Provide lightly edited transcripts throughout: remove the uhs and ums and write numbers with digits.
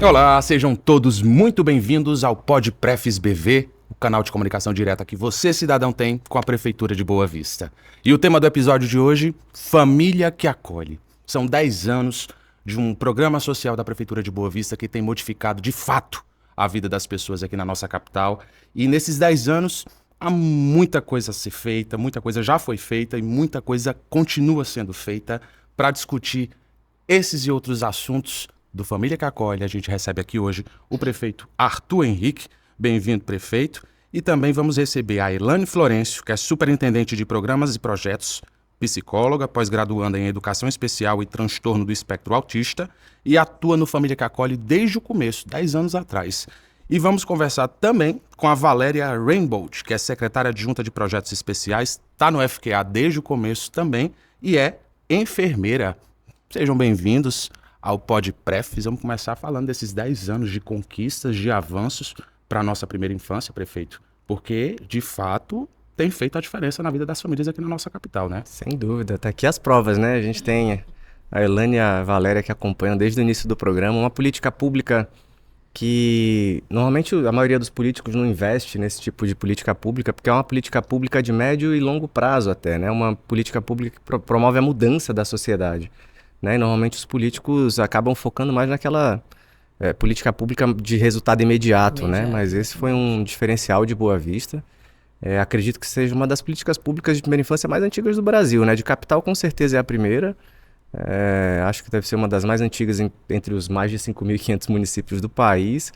Olá, sejam todos muito bem-vindos ao PodPrefs BV, o canal de comunicação direta que você, cidadão, tem com a Prefeitura de Boa Vista. E o tema do episódio de hoje, Família que Acolhe. São 10 anos de um programa social da Prefeitura de Boa Vista que tem modificado, de fato, a vida das pessoas aqui na nossa capital. E nesses 10 anos, há muita coisa a ser feita, muita coisa já foi feita e muita coisa continua sendo feita para discutir esses e outros assuntos do Família que Acolhe. A gente recebe aqui hoje o prefeito Arthur Henrique. Bem-vindo, prefeito. E também vamos receber a Elaine Florencio, que é superintendente de programas e projetos, psicóloga, pós-graduanda em educação especial e transtorno do espectro autista e atua no Família que Acolhe desde o começo, 10 anos atrás. E vamos conversar também com a Valéria Rainbolt, que é secretária adjunta de projetos especiais, está no FQA desde o começo também e é enfermeira. Sejam bem-vindos ao PodPrefs. Vamos começar falando desses 10 anos de conquistas, de avanços para a nossa primeira infância, prefeito, porque, de fato, tem feito a diferença na vida das famílias aqui na nossa capital, né? Sem dúvida, tá aqui as provas, né? A gente tem a Elaine e a Valéria que acompanham desde o início do programa, uma política pública que normalmente a maioria dos políticos não investe nesse tipo de política pública, porque é uma política pública de médio e longo prazo até, né? Uma política pública que promove a mudança da sociedade. Né? E normalmente os políticos acabam focando mais naquela política pública de resultado imediato, né? Mas esse foi um diferencial de Boa Vista. Acredito que seja uma das políticas públicas de primeira infância mais antigas do Brasil, né? De capital, com certeza, é a primeira. Acho que deve ser uma das mais antigas entre os mais de 5.500 municípios do país.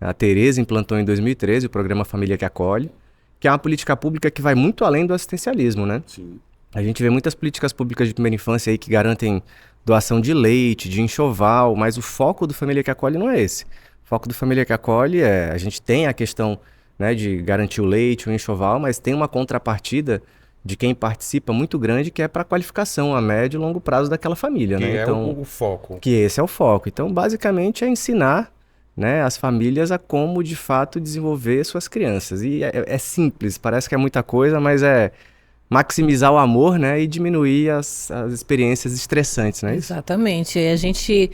A Tereza implantou em 2013 o programa Família que Acolhe, que é uma política pública que vai muito além do assistencialismo, né? Sim. A gente vê muitas políticas públicas de primeira infância aí que garantem doação de leite, de enxoval, mas o foco do Família que Acolhe não é esse. O foco do Família que Acolhe a gente tem a questão, né, de garantir o leite, o enxoval, mas tem uma contrapartida de quem participa muito grande, que é para a qualificação a médio e longo prazo daquela família, né? Então, o foco. Que esse é o foco. Então, basicamente, é ensinar, né, as famílias a como, de fato, desenvolver suas crianças. E é simples, parece que é muita coisa, mas é maximizar o amor, né, e diminuir as experiências estressantes, né? Exatamente. A gente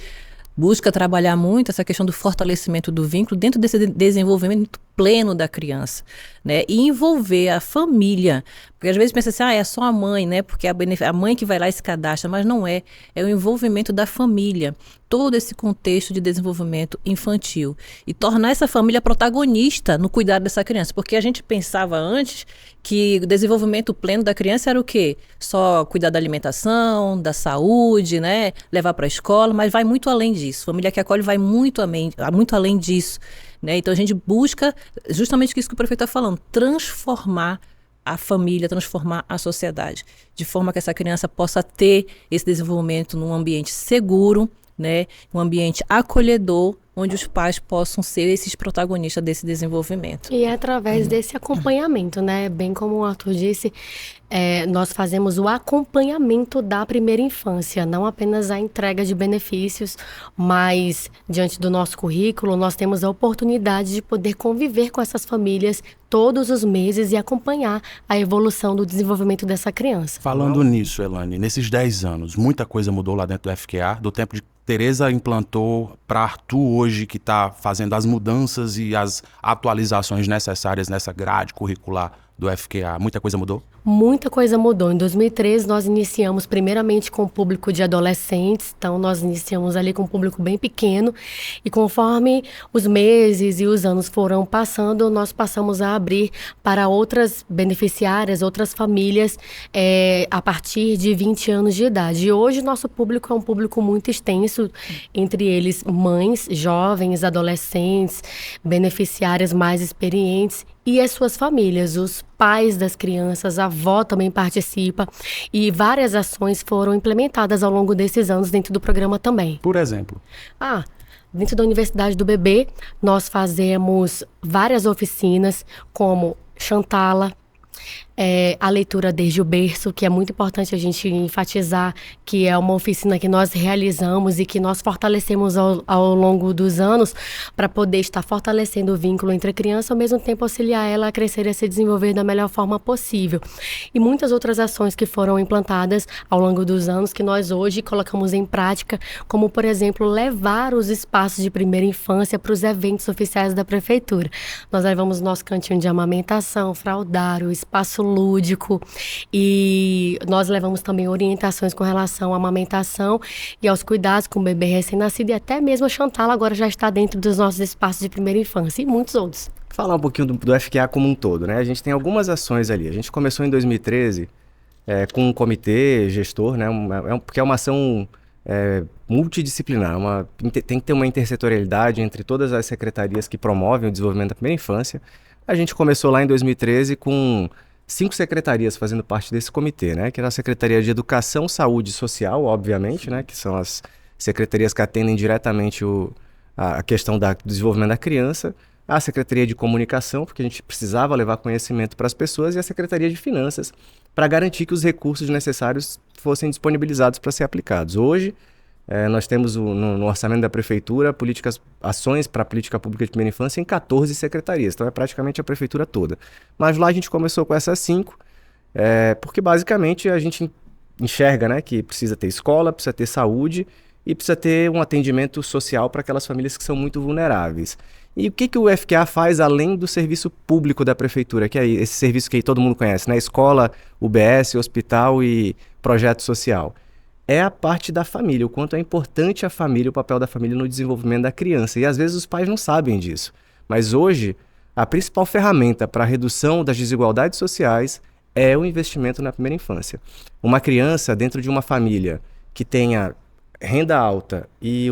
busca trabalhar muito essa questão do fortalecimento do vínculo dentro desse desenvolvimento pleno da criança, né? E envolver a família. Porque às vezes pensa assim, é só a mãe, né? Porque a mãe que vai lá e se cadastra, mas não é. É o envolvimento da família. Todo esse contexto de desenvolvimento infantil. E tornar essa família protagonista no cuidado dessa criança. Porque a gente pensava antes que o desenvolvimento pleno da criança era o quê? Só cuidar da alimentação, da saúde, né? Levar para a escola, mas vai muito além disso. Família que Acolhe vai muito além disso. Né? Então a gente busca justamente isso que o prefeito está falando, transformar a família, transformar a sociedade, de forma que essa criança possa ter esse desenvolvimento num ambiente seguro, né? Um ambiente acolhedor, onde os pais possam ser esses protagonistas desse desenvolvimento. E é através desse acompanhamento, né? Bem como o Arthur disse, nós fazemos o acompanhamento da primeira infância, não apenas a entrega de benefícios, mas diante do nosso currículo, nós temos a oportunidade de poder conviver com essas famílias todos os meses e acompanhar a evolução do desenvolvimento dessa criança. Falando nisso, Elaine, nesses 10 anos, muita coisa mudou lá dentro do FQA, do tempo de Tereza implantou para Arthur hoje, que está fazendo as mudanças e as atualizações necessárias nessa grade curricular do FQA. Muita coisa mudou? Muita coisa mudou. Em 2013, nós iniciamos primeiramente com o público de adolescentes, então nós iniciamos ali com um público bem pequeno, e conforme os meses e os anos foram passando, nós passamos a abrir para outras beneficiárias, outras famílias, a partir de 20 anos de idade. E hoje nosso público é um público muito extenso, entre eles mães, jovens, adolescentes, beneficiárias mais experientes, e as suas famílias, os pais das crianças, a avó também participa, e várias ações foram implementadas ao longo desses anos dentro do programa também. Por exemplo? Dentro da Universidade do Bebê, nós fazemos várias oficinas, como Chantala, a leitura desde o berço, que é muito importante a gente enfatizar, que é uma oficina que nós realizamos e que nós fortalecemos ao longo dos anos para poder estar fortalecendo o vínculo entre a criança, ao mesmo tempo auxiliar ela a crescer e a se desenvolver da melhor forma possível. E muitas outras ações que foram implantadas ao longo dos anos que nós hoje colocamos em prática, como, por exemplo, levar os espaços de primeira infância para os eventos oficiais da prefeitura. Nós levamos nosso cantinho de amamentação, fraldário, espaço lúdico, e nós levamos também orientações com relação à amamentação e aos cuidados com o bebê recém-nascido, e até mesmo a Chantal agora já está dentro dos nossos espaços de primeira infância e muitos outros. Falar um pouquinho do FQA como um todo, né? A gente tem algumas ações ali. A gente começou em 2013 com um comitê gestor, né? Porque é uma ação multidisciplinar. Tem que ter uma intersetorialidade entre todas as secretarias que promovem o desenvolvimento da primeira infância. A gente começou lá em 2013 com 5 secretarias fazendo parte desse comitê, né? Que era a Secretaria de Educação, Saúde e Social, obviamente, né? Que são as secretarias que atendem diretamente a questão do desenvolvimento da criança. A Secretaria de Comunicação, porque a gente precisava levar conhecimento para as pessoas, e a Secretaria de Finanças, para garantir que os recursos necessários fossem disponibilizados para ser aplicados. Hoje, nós temos no orçamento da Prefeitura ações para a política pública de primeira infância em 14 secretarias, então é praticamente a Prefeitura toda. Mas lá a gente começou com essas 5, porque basicamente a gente enxerga, né, que precisa ter escola, precisa ter saúde e precisa ter um atendimento social para aquelas famílias que são muito vulneráveis. E o que o FQA faz além do serviço público da prefeitura, que é esse serviço que todo mundo conhece, né? Escola, UBS, hospital e projeto social? É a parte da família, o quanto é importante a família, o papel da família no desenvolvimento da criança. E às vezes os pais não sabem disso. Mas hoje, a principal ferramenta para a redução das desigualdades sociais é o investimento na primeira infância. Uma criança dentro de uma família que tenha renda alta e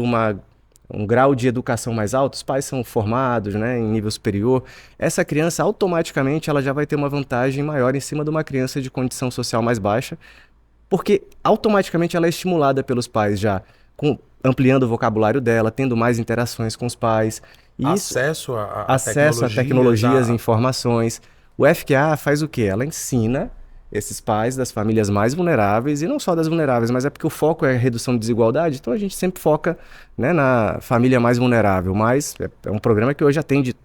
um grau de educação mais alto, os pais são formados, né, em nível superior, essa criança automaticamente ela já vai ter uma vantagem maior em cima de uma criança de condição social mais baixa, porque automaticamente ela é estimulada pelos pais já, ampliando o vocabulário dela, tendo mais interações com os pais. E acesso a tecnologias e informações. O FQA faz o quê? Ela ensina esses pais das famílias mais vulneráveis, e não só das vulneráveis, mas é porque o foco é a redução de desigualdade, então a gente sempre foca, né, na família mais vulnerável, mas é um programa que hoje atende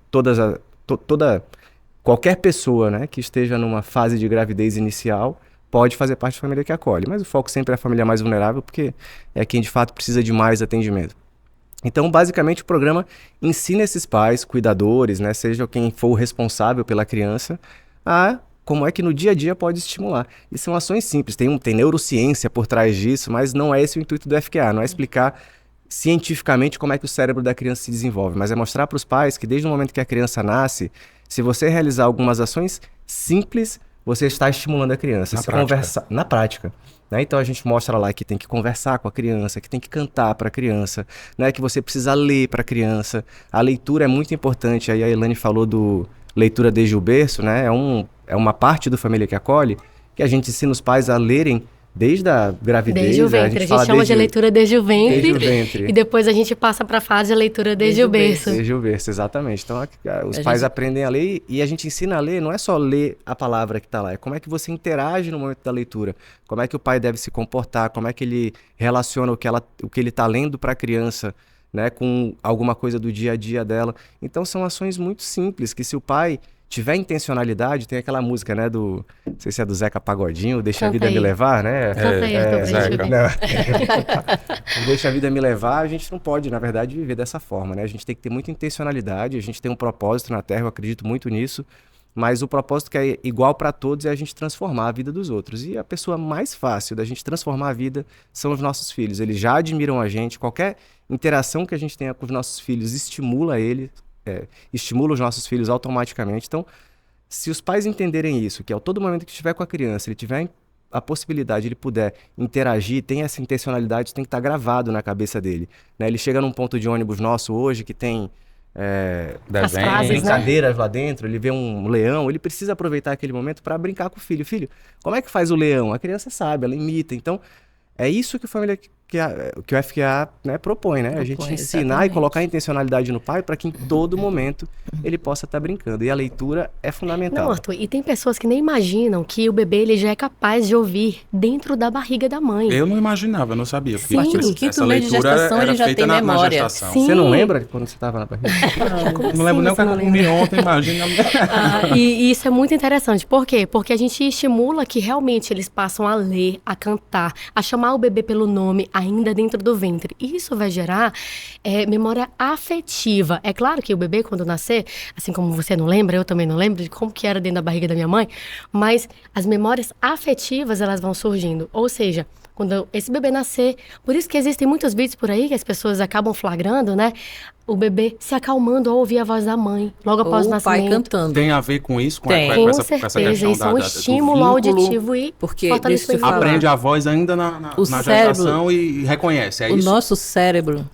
qualquer pessoa, né, que esteja numa fase de gravidez inicial, pode fazer parte da família que acolhe, mas o foco sempre é a família mais vulnerável, porque é quem de fato precisa de mais atendimento. Então, basicamente, o programa ensina esses pais, cuidadores, né, seja quem for o responsável pela criança, como é que no dia a dia pode estimular. E são ações simples, tem neurociência por trás disso, mas não é esse o intuito do FQA, não é explicar cientificamente como é que o cérebro da criança se desenvolve, mas é mostrar para os pais que desde o momento que a criança nasce, se você realizar algumas ações simples, você está estimulando a criança. Na prática. Né? Então a gente mostra lá que tem que conversar com a criança, que tem que cantar para a criança, né? Que você precisa ler para a criança. A leitura é muito importante, aí a Elaine falou do leitura desde o berço, né? É uma parte do Família que Acolhe, que a gente ensina os pais a lerem desde a gravidez. Desde o ventre. A gente chama de leitura desde o ventre. Desde o ventre. E depois a gente passa para a fase de leitura desde o berço. Desde o berço, exatamente. Então, os pais aprendem a ler, e a gente ensina a ler, não é só ler a palavra que está lá, é como é que você interage no momento da leitura, como é que o pai deve se comportar, como é que ele relaciona o que ele está lendo para a criança, né, com alguma coisa do dia a dia dela. Então, são ações muito simples, que se o pai tiver intencionalidade, tem aquela música, né, não sei se é do Zeca Pagodinho, Deixa a Vida Me Levar, né? Zeca. Deixa a Vida Me Levar, a gente não pode, na verdade, viver dessa forma, né? A gente tem que ter muita intencionalidade, a gente tem um propósito na Terra, eu acredito muito nisso, mas o propósito que é igual para todos é a gente transformar a vida dos outros. E a pessoa mais fácil da gente transformar a vida são os nossos filhos. Eles já admiram a gente, qualquer interação que a gente tenha com os nossos filhos estimula os nossos filhos automaticamente. Então, se os pais entenderem isso, que a todo momento que estiver com a criança, ele tiver a possibilidade, ele puder interagir, tem essa intencionalidade, tem que estar gravado na cabeça dele, né? Ele chega num ponto de ônibus nosso hoje que tem brincadeiras lá dentro, ele vê um leão, ele precisa aproveitar aquele momento para brincar com o filho. Filho, como é que faz o leão? A criança sabe, ela imita. Então, é isso que o Família que o FQA, né, propõe, né? A gente ensinar exatamente. e colocar a intencionalidade no pai para que em todo momento ele possa estar brincando. E a leitura é fundamental. Não, Arthur, e tem pessoas que nem imaginam que o bebê ele já é capaz de ouvir dentro da barriga da mãe. Eu não imaginava, eu não sabia. Sim, no quinto mês de gestação ele já tem na memória. gestação. Sim. Você não lembra de quando você estava na barriga? Não lembro nem o que você não eu comi ontem, imagina. E isso é muito interessante. Por quê? Porque a gente estimula que realmente eles passam a ler, a cantar, a chamar o bebê pelo nome ainda dentro do ventre. Isso vai gerar memória afetiva. É claro que o bebê, quando nascer, assim como você não lembra, eu também não lembro de como que era dentro da barriga da minha mãe, mas as memórias afetivas, elas vão surgindo. Ou seja, quando esse bebê nascer, por isso que existem muitos vídeos por aí que as pessoas acabam flagrando, né? O bebê se acalmando ao ouvir a voz da mãe, logo após o Ou o pai nascimento. cantando. Tem a ver com isso? Tem. Com Com essa certeza, questão isso é um do estímulo vínculo? auditivo e Porque, fortalecimento deixa eu te falar, Aprende a voz ainda na O gestação e reconhece, é o isso? nosso cérebro,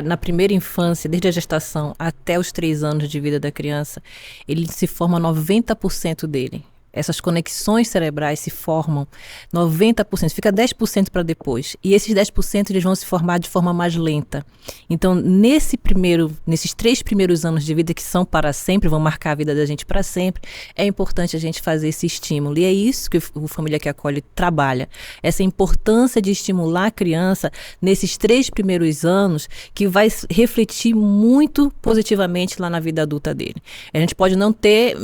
na primeira infância, desde a gestação até os 3 anos de vida da criança, ele se forma 90% dele. Essas conexões cerebrais se formam 90%, fica 10% para depois. E esses 10% eles vão se formar de forma mais lenta. Então, nesses 3 primeiros anos de vida, que são para sempre, vão marcar a vida da gente para sempre, é importante a gente fazer esse estímulo. E é isso que o Família que Acolhe trabalha. Essa importância de estimular a criança nesses 3 primeiros anos, que vai refletir muito positivamente lá na vida adulta dele. A gente pode não ter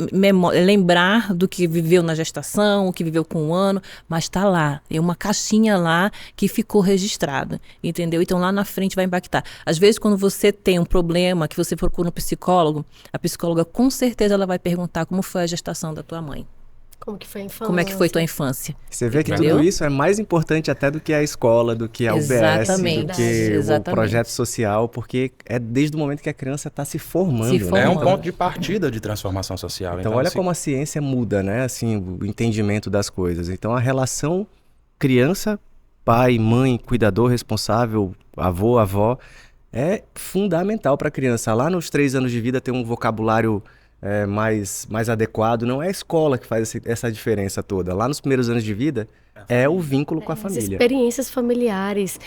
lembrar do que viveu na gestação, o que viveu com 1 ano, mas está lá. É uma caixinha lá que ficou registrada, entendeu? Então lá na frente vai impactar. Às vezes quando você tem um problema, que você procura um psicólogo, a psicóloga com certeza ela vai perguntar como foi a gestação da tua mãe. Como que foi a infância? Como é que foi tua infância? Você vê que Entendeu? tudo isso é mais importante até do que a escola, do que a UBS, Exatamente, do que exatamente. o projeto social, porque é desde o momento que a criança está se formando. Se né? formando. É um ponto de partida de transformação social. Então olha assim, como a ciência muda, né? Assim, o entendimento das coisas. Então a relação criança, pai, mãe, cuidador responsável, avô, avó, é fundamental para a criança. Lá nos 3 anos de vida ter um vocabulário mais adequado. Não é a escola que faz essa diferença toda. Lá nos primeiros anos de vida é o vínculo com a As família. experiências familiares.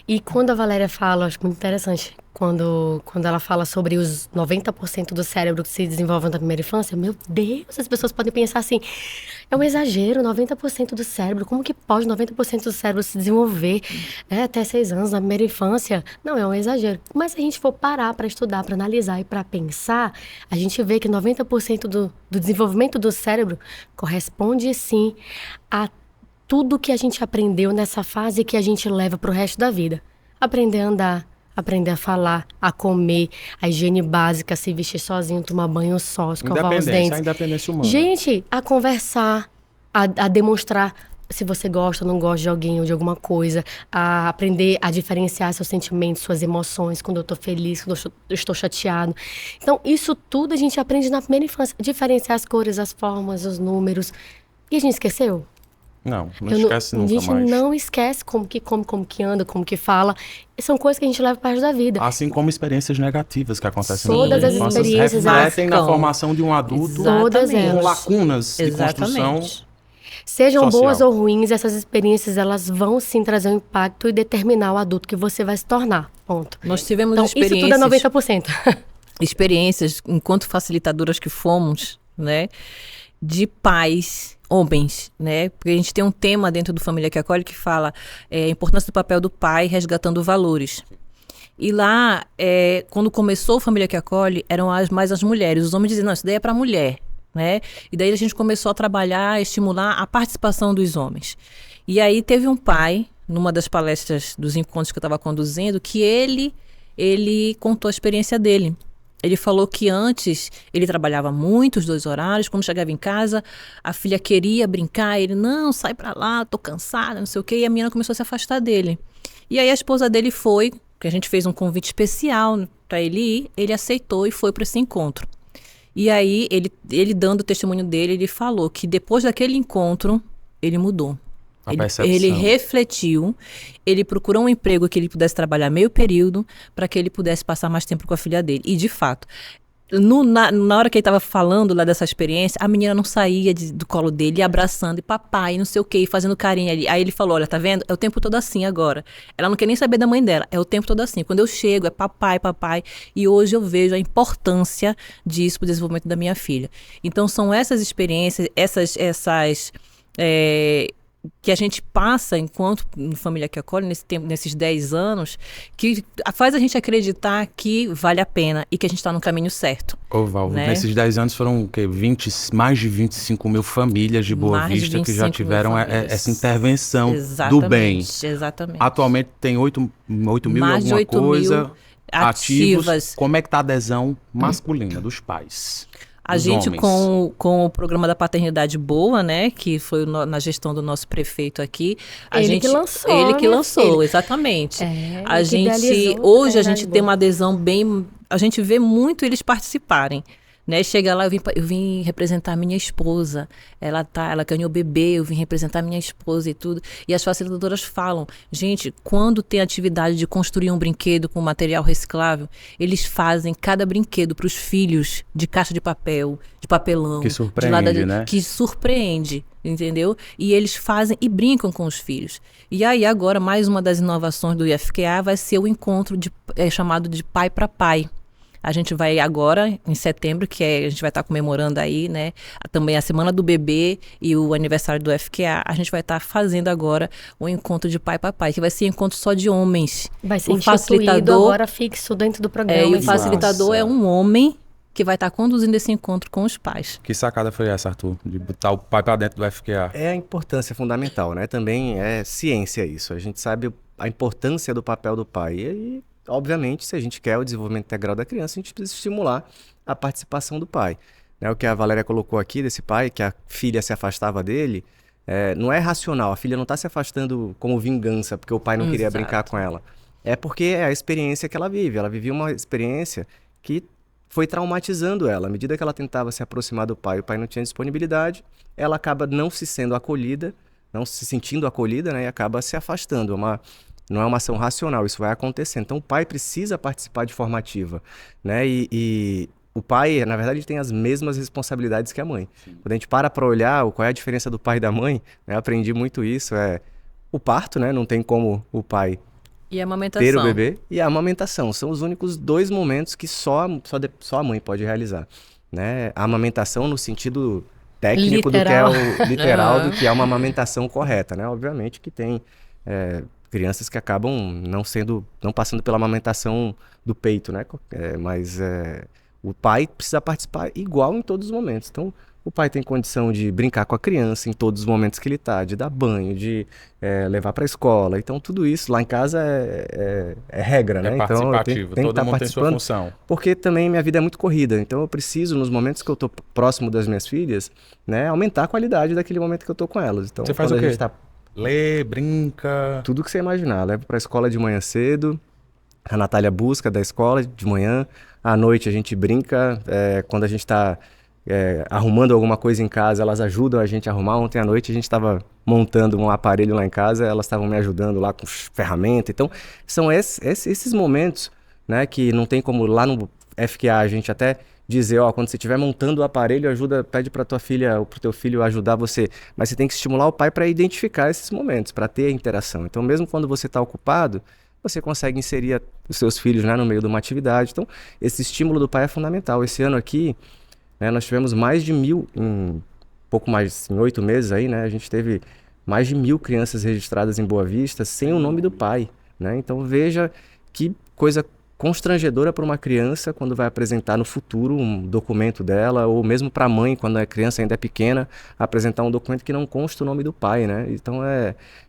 E quando a Valéria fala, acho muito interessante, quando ela fala sobre os 90% do cérebro que se desenvolvem na primeira infância, meu Deus, as pessoas podem pensar assim, é um exagero, 90% do cérebro, como que pode 90% do cérebro se desenvolver até 6 anos na primeira infância? Não, é um exagero. Mas se a gente for parar para estudar, para analisar e para pensar, a gente vê que 90% do desenvolvimento do cérebro corresponde sim a tudo que a gente aprendeu nessa fase que a gente leva pro resto da vida. Aprender a andar, aprender a falar, a comer, a higiene básica, se vestir sozinho, tomar banho só, escovar os dentes. A independência humana. Gente, a conversar, a demonstrar se você gosta ou não gosta de alguém ou de alguma coisa, a aprender a diferenciar seus sentimentos, suas emoções, quando eu tô feliz, quando eu estou chateado. Então, isso tudo a gente aprende na primeira infância. Diferenciar as cores, as formas, os números. E a gente esqueceu? Não esquece nunca mais. A gente mais. não esquece como que come, como que anda, como que fala. São coisas que a gente leva para o resto da vida. Assim como experiências negativas que acontecem na Todas vida. as Infância, experiências, refletem na elas- formação de um adulto Todas com elas. lacunas de construção. Exatamente. Sejam social. boas ou ruins, essas experiências elas vão sim trazer um impacto e determinar o adulto que você vai se tornar. Ponto. Nós tivemos Então, isso experiências... tudo é 90%. experiências, enquanto facilitadoras que fomos, né, de pais, homens, né, porque a gente tem um tema dentro do Família que Acolhe que fala a importância do papel do pai resgatando valores. E lá, quando começou o Família que Acolhe, eram mais as mulheres. Os homens diziam, não, isso daí é para mulher, né? E daí a gente começou a trabalhar, estimular a participação dos homens. E aí teve um pai, numa das palestras dos encontros que eu estava conduzindo, que ele contou a experiência dele. Ele falou que antes ele trabalhava muito, os 2 horários, quando chegava em casa, a filha queria brincar, ele, não, sai pra lá, tô cansada, não sei o quê, e a menina começou a se afastar dele. E aí a esposa dele foi, que a gente fez um convite especial para ele ir, ele aceitou e foi para esse encontro. E aí, ele dando o testemunho dele, ele falou que depois daquele encontro, ele mudou. Ele refletiu, ele procurou um emprego que ele pudesse trabalhar meio período para que ele pudesse passar mais tempo com a filha dele. E, de fato, Na hora que ele tava falando lá dessa experiência, a menina não saía do colo dele, abraçando, e papai, não sei o quê, e fazendo carinho ali. Aí ele falou, olha, tá vendo? É o tempo todo assim agora. Ela não quer nem saber da mãe dela, é o tempo todo assim. Quando eu chego, é papai, papai. E hoje eu vejo a importância disso pro desenvolvimento da minha filha. Então são essas experiências, que a gente passa enquanto família que acolhe nesse tempo, nesses 10 anos, que faz a gente acreditar que vale a pena e que a gente está no caminho certo. Ô, Val, né? nesses 10 anos foram o quê? Mais de 25 mil famílias de Boa Vista que já tiveram essa intervenção do bem. Exatamente. Atualmente tem 8 mil e mais de alguma 8 coisa mil ativas. Como é que tá a adesão masculina dos pais? A gente, com o programa da Paternidade Boa, né, que foi na gestão do nosso prefeito aqui, Ele que lançou, ele que lançou, filha. exatamente. A gente hoje a gente tem uma adesão bem, a gente vê muito eles participarem. Né? Chega lá, eu vim representar minha esposa, ela ganhou bebê, eu vim representar minha esposa e tudo. E as facilitadoras falam, gente, quando tem atividade de construir um brinquedo com material reciclável, eles fazem cada brinquedo para os filhos de caixa de papel, de papelão. Que surpreende, né? Que surpreende, entendeu? E eles fazem e brincam com os filhos. E aí agora, mais uma das inovações do IFQA vai ser o encontro chamado de pai para pai. A gente vai agora, em setembro, a gente vai estar comemorando aí, né? Também a Semana do Bebê e o aniversário do FQA. A gente vai estar fazendo agora um encontro de pai para pai, que vai ser encontro só de homens. Vai ser instituído agora fixo dentro do programa. E o facilitador é um homem que vai estar conduzindo esse encontro com os pais. Que sacada foi essa, Arthur? De botar o pai para dentro do FQA. É a importância fundamental, né? Também é ciência isso. A gente sabe a importância do papel do pai. E aí, obviamente, se a gente quer o desenvolvimento integral da criança, a gente precisa estimular a participação do pai. Né, o que a Valéria colocou aqui desse pai, que a filha se afastava dele, não é racional. A filha não está se afastando como vingança, porque o pai não queria brincar com ela. É porque é a experiência que ela vive. Ela vivia uma experiência que foi traumatizando ela. À medida que ela tentava se aproximar do pai, o pai não tinha disponibilidade, ela acaba não se sendo acolhida, não se sentindo acolhida, né, e acaba se afastando. Não é uma ação racional, isso vai acontecer. Então, o pai precisa participar de forma ativa, né? E o pai, na verdade, ele tem as mesmas responsabilidades que a mãe. Sim. Quando a gente para olhar qual é a diferença do pai e da mãe, né? Eu aprendi muito isso, o parto, né? Não tem como o pai e a amamentação. Ter o bebê e a amamentação. São os únicos 2 momentos que só a mãe pode realizar, né? A amamentação no sentido técnico literal. Do que é o literal, do que é uma amamentação correta, né? Obviamente que tem crianças que acabam não passando pela amamentação do peito, né? Mas o pai precisa participar igual em todos os momentos. Então, o pai tem condição de brincar com a criança em todos os momentos que ele está, de dar banho, de levar para a escola. Então, tudo isso lá em casa é regra, né? Então, tem que estar participando, tem sua função. Porque também minha vida é muito corrida. Então, eu preciso, nos momentos que eu estou próximo das minhas filhas, né, aumentar a qualidade daquele momento que eu estou com elas. Então, você faz o quê? Lê, brinca... Tudo que você imaginar. Levo para a escola de manhã cedo, a Natália busca da escola de manhã, à noite a gente brinca, quando a gente está arrumando alguma coisa em casa, elas ajudam a gente a arrumar. Ontem à noite a gente estava montando um aparelho lá em casa, elas estavam me ajudando lá com ferramenta. Então, são esses momentos, né, que não tem como lá no FQA a gente até dizer, quando você estiver montando o aparelho, pede para tua filha ou para o teu filho ajudar você. Mas você tem que estimular o pai para identificar esses momentos, para ter a interação. Então, mesmo quando você está ocupado, você consegue inserir os seus filhos, né, no meio de uma atividade. Então, esse estímulo do pai é fundamental. Esse ano aqui, né, nós tivemos mais de 1.000, pouco mais, em 8 meses aí, né, a gente teve mais de 1.000 crianças registradas em Boa Vista sem o nome do pai, né? Então, veja que coisa constrangedora para uma criança quando vai apresentar no futuro um documento dela, ou mesmo para a mãe, quando a criança ainda é pequena, apresentar um documento que não consta o nome do pai, né? Então,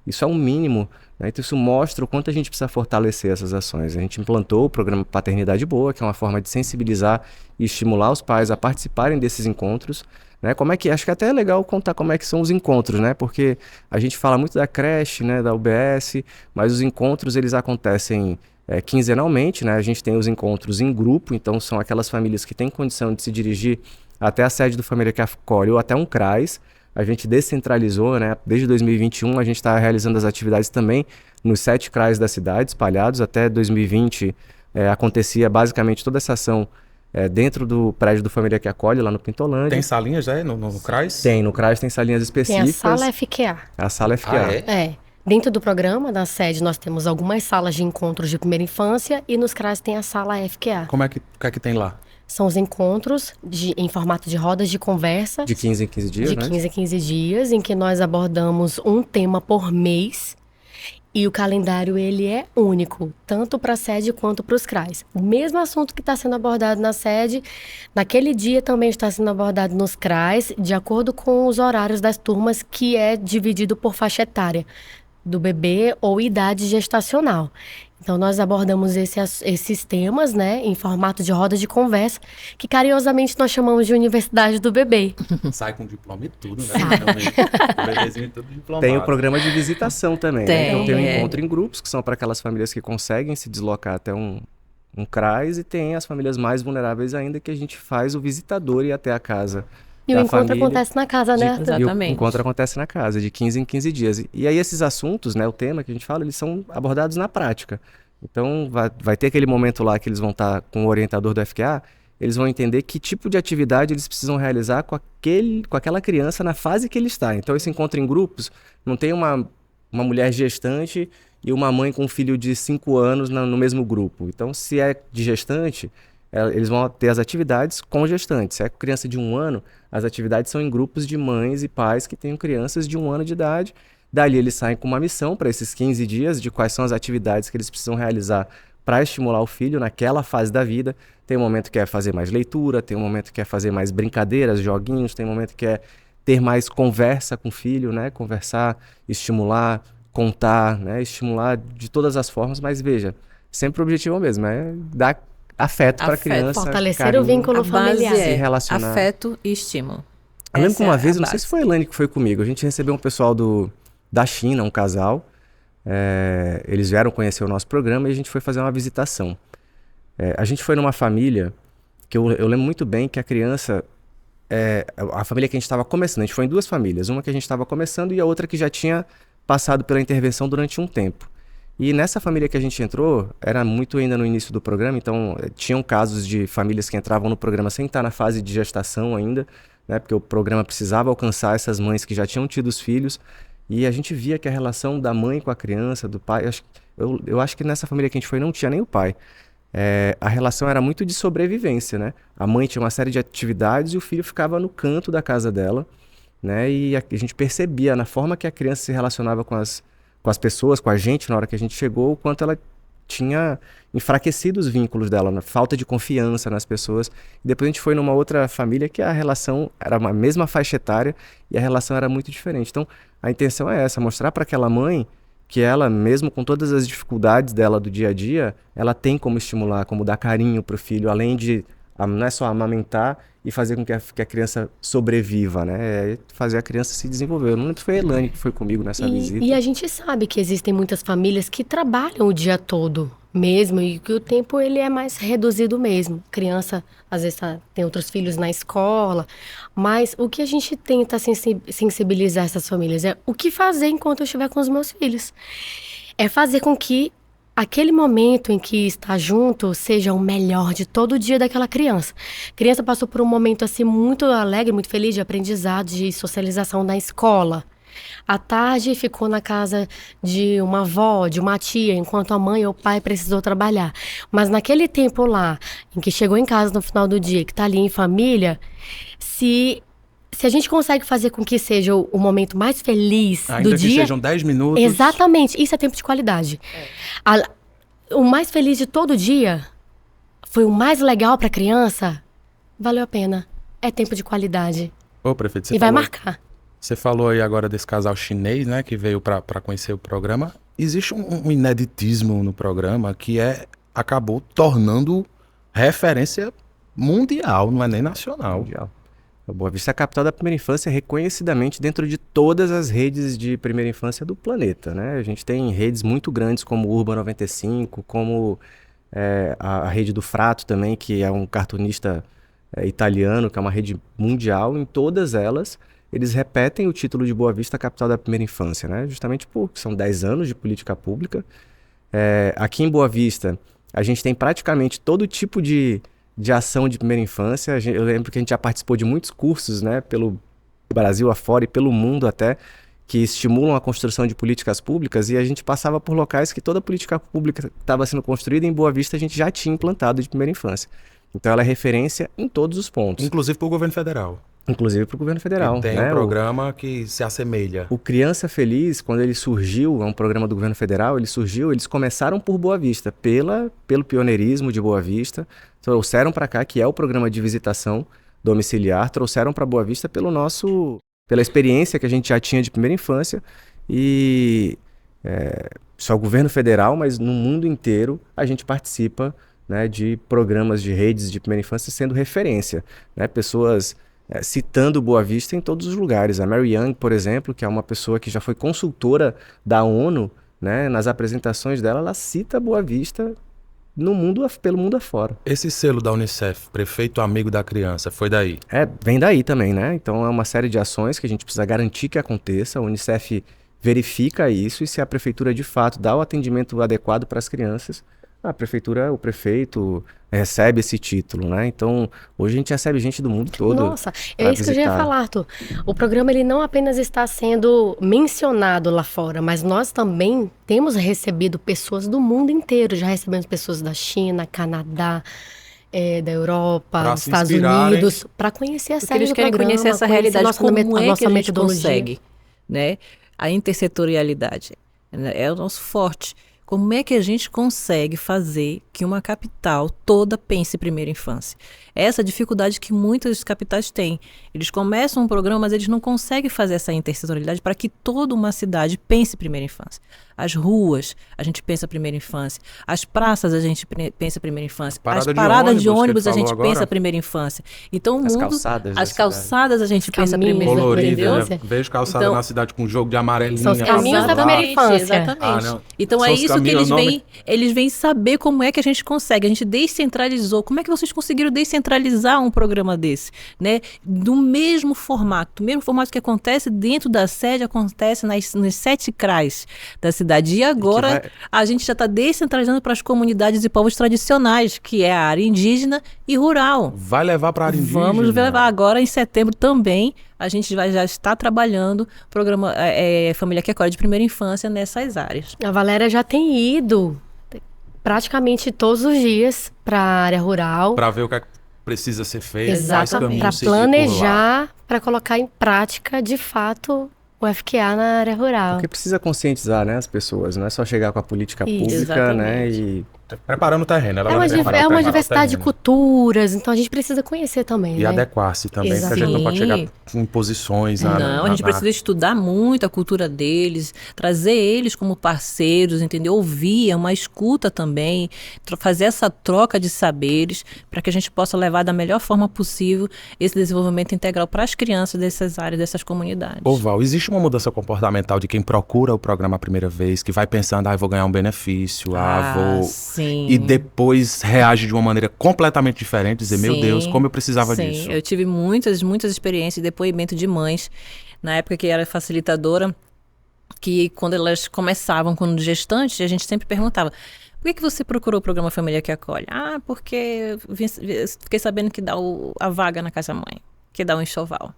isso é um mínimo, né? Então, isso mostra o quanto a gente precisa fortalecer essas ações. A gente implantou o programa Paternidade Boa, que é uma forma de sensibilizar e estimular os pais a participarem desses encontros, né? Acho que até é legal contar como é que são os encontros, né? Porque a gente fala muito da creche, né, da UBS, mas os encontros eles acontecem quinzenalmente, né? A gente tem os encontros em grupo, então são aquelas famílias que têm condição de se dirigir até a sede do Família que Acolhe ou até um CRAS. A gente descentralizou, né? Desde 2021 a gente está realizando as atividades também nos 7 CRAs da cidade, espalhados. Até 2020 acontecia basicamente toda essa ação dentro do prédio do Família que Acolhe, lá no Pintolândia. Tem salinhas, no CRAS? Tem, no CRAS tem salinhas Tem específicas. a sala FQA. A sala FQA. Ah, é? É. Dentro do programa, na sede, nós temos algumas salas de encontros de primeira infância e nos CRAS tem a sala FQA. O que é que tem lá? São os encontros em formato de rodas de conversa. De 15 em 15 dias, de né? 15 em 15 dias, em que nós abordamos um tema por mês. E o calendário, ele é único, tanto para a sede quanto para os CRAs. O mesmo assunto que está sendo abordado na sede, naquele dia também está sendo abordado nos CRAs, de acordo com os horários das turmas, que é dividido por faixa etária, do bebê ou idade gestacional. Então, nós abordamos esses temas, né, em formato de roda de conversa, que carinhosamente nós chamamos de Universidade do Bebê. Sai com diploma e tudo, né? O bebezinho tudo diplomado. Tem o programa de visitação também, né? Então tem o Tem. encontro em grupos, que são para aquelas famílias que conseguem se deslocar até um CRAS, e tem as famílias mais vulneráveis ainda, que a gente faz o visitador ir até a casa E o da encontro família. acontece na casa, né, Arthur? Exatamente. E o encontro acontece na casa, de 15 em 15 dias. E aí esses assuntos, né, o tema que a gente fala, eles são abordados na prática. Então vai ter aquele momento lá que eles vão estar com o orientador do FQA, eles vão entender que tipo de atividade eles precisam realizar com aquela criança na fase que ele está. Então esse encontro em grupos, não tem uma mulher gestante e uma mãe com um filho de 5 anos no mesmo grupo. Então, se é de gestante, eles vão ter as atividades com gestantes. Se é criança de 1 ano, as atividades são em grupos de mães e pais que tenham crianças de 1 ano de idade. Dali eles saem com uma missão para esses 15 dias de quais são as atividades que eles precisam realizar para estimular o filho naquela fase da vida. Tem um momento que é fazer mais leitura, tem um momento que é fazer mais brincadeiras, joguinhos, tem um momento que é ter mais conversa com o filho, né? Conversar, estimular, contar, né? Estimular de todas as formas, mas veja, sempre o objetivo é o mesmo, é dar afeto para a criança. Fortalecer carinho. o vínculo A base familiar. Se é relacionar. afeto e estímulo. Eu lembro Essa que uma é vez, a eu não sei base. se foi a Elaine que foi comigo, a gente recebeu um pessoal da China, um casal, eles vieram conhecer o nosso programa e a gente foi fazer uma visitação. A gente foi numa família que eu lembro muito bem que a criança, a família que a gente estava começando, a gente foi em 2 famílias, uma que a gente estava começando e a outra que já tinha passado pela intervenção durante um tempo. E nessa família que a gente entrou, era muito ainda no início do programa, então tinham casos de famílias que entravam no programa sem estar na fase de gestação ainda, né, porque o programa precisava alcançar essas mães que já tinham tido os filhos, e a gente via que a relação da mãe com a criança, do pai, eu acho que nessa família que a gente foi não tinha nem o pai. A relação era muito de sobrevivência, né? A mãe tinha uma série de atividades e o filho ficava no canto da casa dela, né? E a gente percebia na forma que a criança se relacionava com as pessoas, com a gente, na hora que a gente chegou, o quanto ela tinha enfraquecido os vínculos dela, na falta de confiança nas pessoas. E depois a gente foi numa outra família que a relação era a mesma faixa etária e a relação era muito diferente. Então, a intenção é essa, mostrar para aquela mãe que ela, mesmo com todas as dificuldades dela do dia a dia, ela tem como estimular, como dar carinho para o filho, além de não é só amamentar e fazer com que a criança sobreviva, né? É fazer a criança se desenvolver. Eu não lembro se foi a Elaine que foi comigo nessa visita. E a gente sabe que existem muitas famílias que trabalham o dia todo mesmo e que o tempo ele é mais reduzido mesmo. Criança, às vezes, tem outros filhos na escola, mas o que a gente tenta sensibilizar essas famílias é o que fazer enquanto eu estiver com os meus filhos. É fazer com que aquele momento em que está junto seja o melhor de todo o dia daquela criança. A criança passou por um momento assim muito alegre, muito feliz de aprendizado, de socialização na escola. À tarde ficou na casa de uma avó, de uma tia, enquanto a mãe ou o pai precisou trabalhar. Mas naquele tempo lá, em que chegou em casa no final do dia, que está ali em família, se a gente consegue fazer com que seja o momento mais feliz Ainda do que dia... sejam 10 minutos. Exatamente, isso é tempo de qualidade. O mais feliz de todo dia foi o mais legal para a criança, valeu a pena. É tempo de qualidade. Ô, prefeito, E vai marcar. Você falou aí agora desse casal chinês, né, que veio para conhecer o programa. Existe um ineditismo no programa que acabou tornando referência mundial, não é nem nacional. Mundial. A Boa Vista é a capital da primeira infância, reconhecidamente dentro de todas as redes de primeira infância do planeta, né? A gente tem redes muito grandes como o Urban 95, como a rede do Frato também, que é um cartunista italiano, que é uma rede mundial. Em todas elas, eles repetem o título de Boa Vista, capital da primeira infância, né? Justamente porque são 10 anos de política pública. Aqui em Boa Vista, a gente tem praticamente todo tipo de de ação de primeira infância. Eu lembro que a gente já participou de muitos cursos, né, pelo Brasil afora e pelo mundo até, que estimulam a construção de políticas públicas, e a gente passava por locais que toda política pública que estava sendo construída em Boa Vista a gente já tinha implantado de primeira infância. Então ela é referência em todos os pontos. Inclusive para o governo federal. Inclusive para o governo federal. Tem né? um programa que se assemelha. O Criança Feliz, quando ele surgiu, é um programa do governo federal, eles começaram por Boa Vista, pelo pioneirismo de Boa Vista, trouxeram para cá, que é o programa de visitação domiciliar, trouxeram para Boa Vista pela experiência que a gente já tinha de primeira infância, e só o governo federal, mas no mundo inteiro a gente participa, né, de programas de redes de primeira infância sendo referência, né, pessoas citando Boa Vista em todos os lugares. A Mary Young, por exemplo, que é uma pessoa que já foi consultora da ONU, né, nas apresentações dela, ela cita Boa Vista pelo mundo afora. Esse selo da Unicef, Prefeito Amigo da Criança, foi daí? Vem daí também, né? Então é uma série de ações que a gente precisa garantir que aconteça. A Unicef verifica isso, e se a prefeitura de fato dá o atendimento adequado para as crianças, a prefeitura, o prefeito recebe esse título, né? Então, hoje a gente recebe gente do mundo todo. Nossa, é isso que eu já ia falar, Arthur. O programa, ele não apenas está sendo mencionado lá fora, mas nós também temos recebido pessoas do mundo inteiro. Já recebemos pessoas da China, Canadá, da Europa, dos Estados Unidos, para conhecer a série do programa. Eles querem conhecer essa realidade, como é que a gente consegue, né? A intersetorialidade é o nosso forte. Como é que a gente consegue fazer que uma capital toda pense em primeira infância? Essa dificuldade que muitas capitais têm. Eles começam um programa, mas eles não conseguem fazer essa intersetorialidade para que toda uma cidade pense em primeira infância. As ruas, a gente pensa primeira infância. As praças, a gente pensa primeira infância. As paradas de ônibus, a gente pensa primeira infância. Então, o mundo, as calçadas, a gente pensa primeira infância. Vejo calçada na cidade com jogo de amarelinha. São os caminhos da primeira infância. Exatamente. Então, é isso que eles vêm saber como é que a gente consegue. A gente descentralizou. Como é que vocês conseguiram descentralizar um programa desse? Né? Do mesmo formato que acontece dentro da sede, acontece nos 7 CRAs da cidade. E agora a gente já está descentralizando para as comunidades e povos tradicionais, que é a área indígena e rural. Vai levar para a área indígena? Vamos levar agora em setembro também. A gente já está trabalhando o programa Família que Acolhe de Primeira Infância nessas áreas. A Valéria já tem ido praticamente todos os dias para a área rural. Para ver o que precisa ser feito. Exatamente. Para planejar, para colocar em prática, de fato, o FQA na área rural. Porque precisa conscientizar, né, as pessoas. Não é só chegar com a política pública, exatamente. Né, e... Preparando o terreno. É uma diversidade de culturas, então a gente precisa conhecer também. E adequar-se também, porque a gente não pode chegar com imposições. A gente precisa estudar muito a cultura deles, trazer eles como parceiros, entendeu? Ouvir, uma escuta também, fazer essa troca de saberes, para que a gente possa levar da melhor forma possível esse desenvolvimento integral para as crianças dessas áreas, dessas comunidades. Val, existe uma mudança comportamental de quem procura o programa a primeira vez, que vai pensando, vou ganhar um benefício, vou... Sim. E depois reage de uma maneira completamente diferente, dizer, meu Deus, como eu precisava disso. Eu tive muitas experiências de depoimento de mães, na época que era facilitadora, que quando elas começavam, quando gestantes, a gente sempre perguntava, por que você procurou o programa Família que Acolhe? Porque fiquei sabendo que dá a vaga na casa-mãe, que dá um enxoval.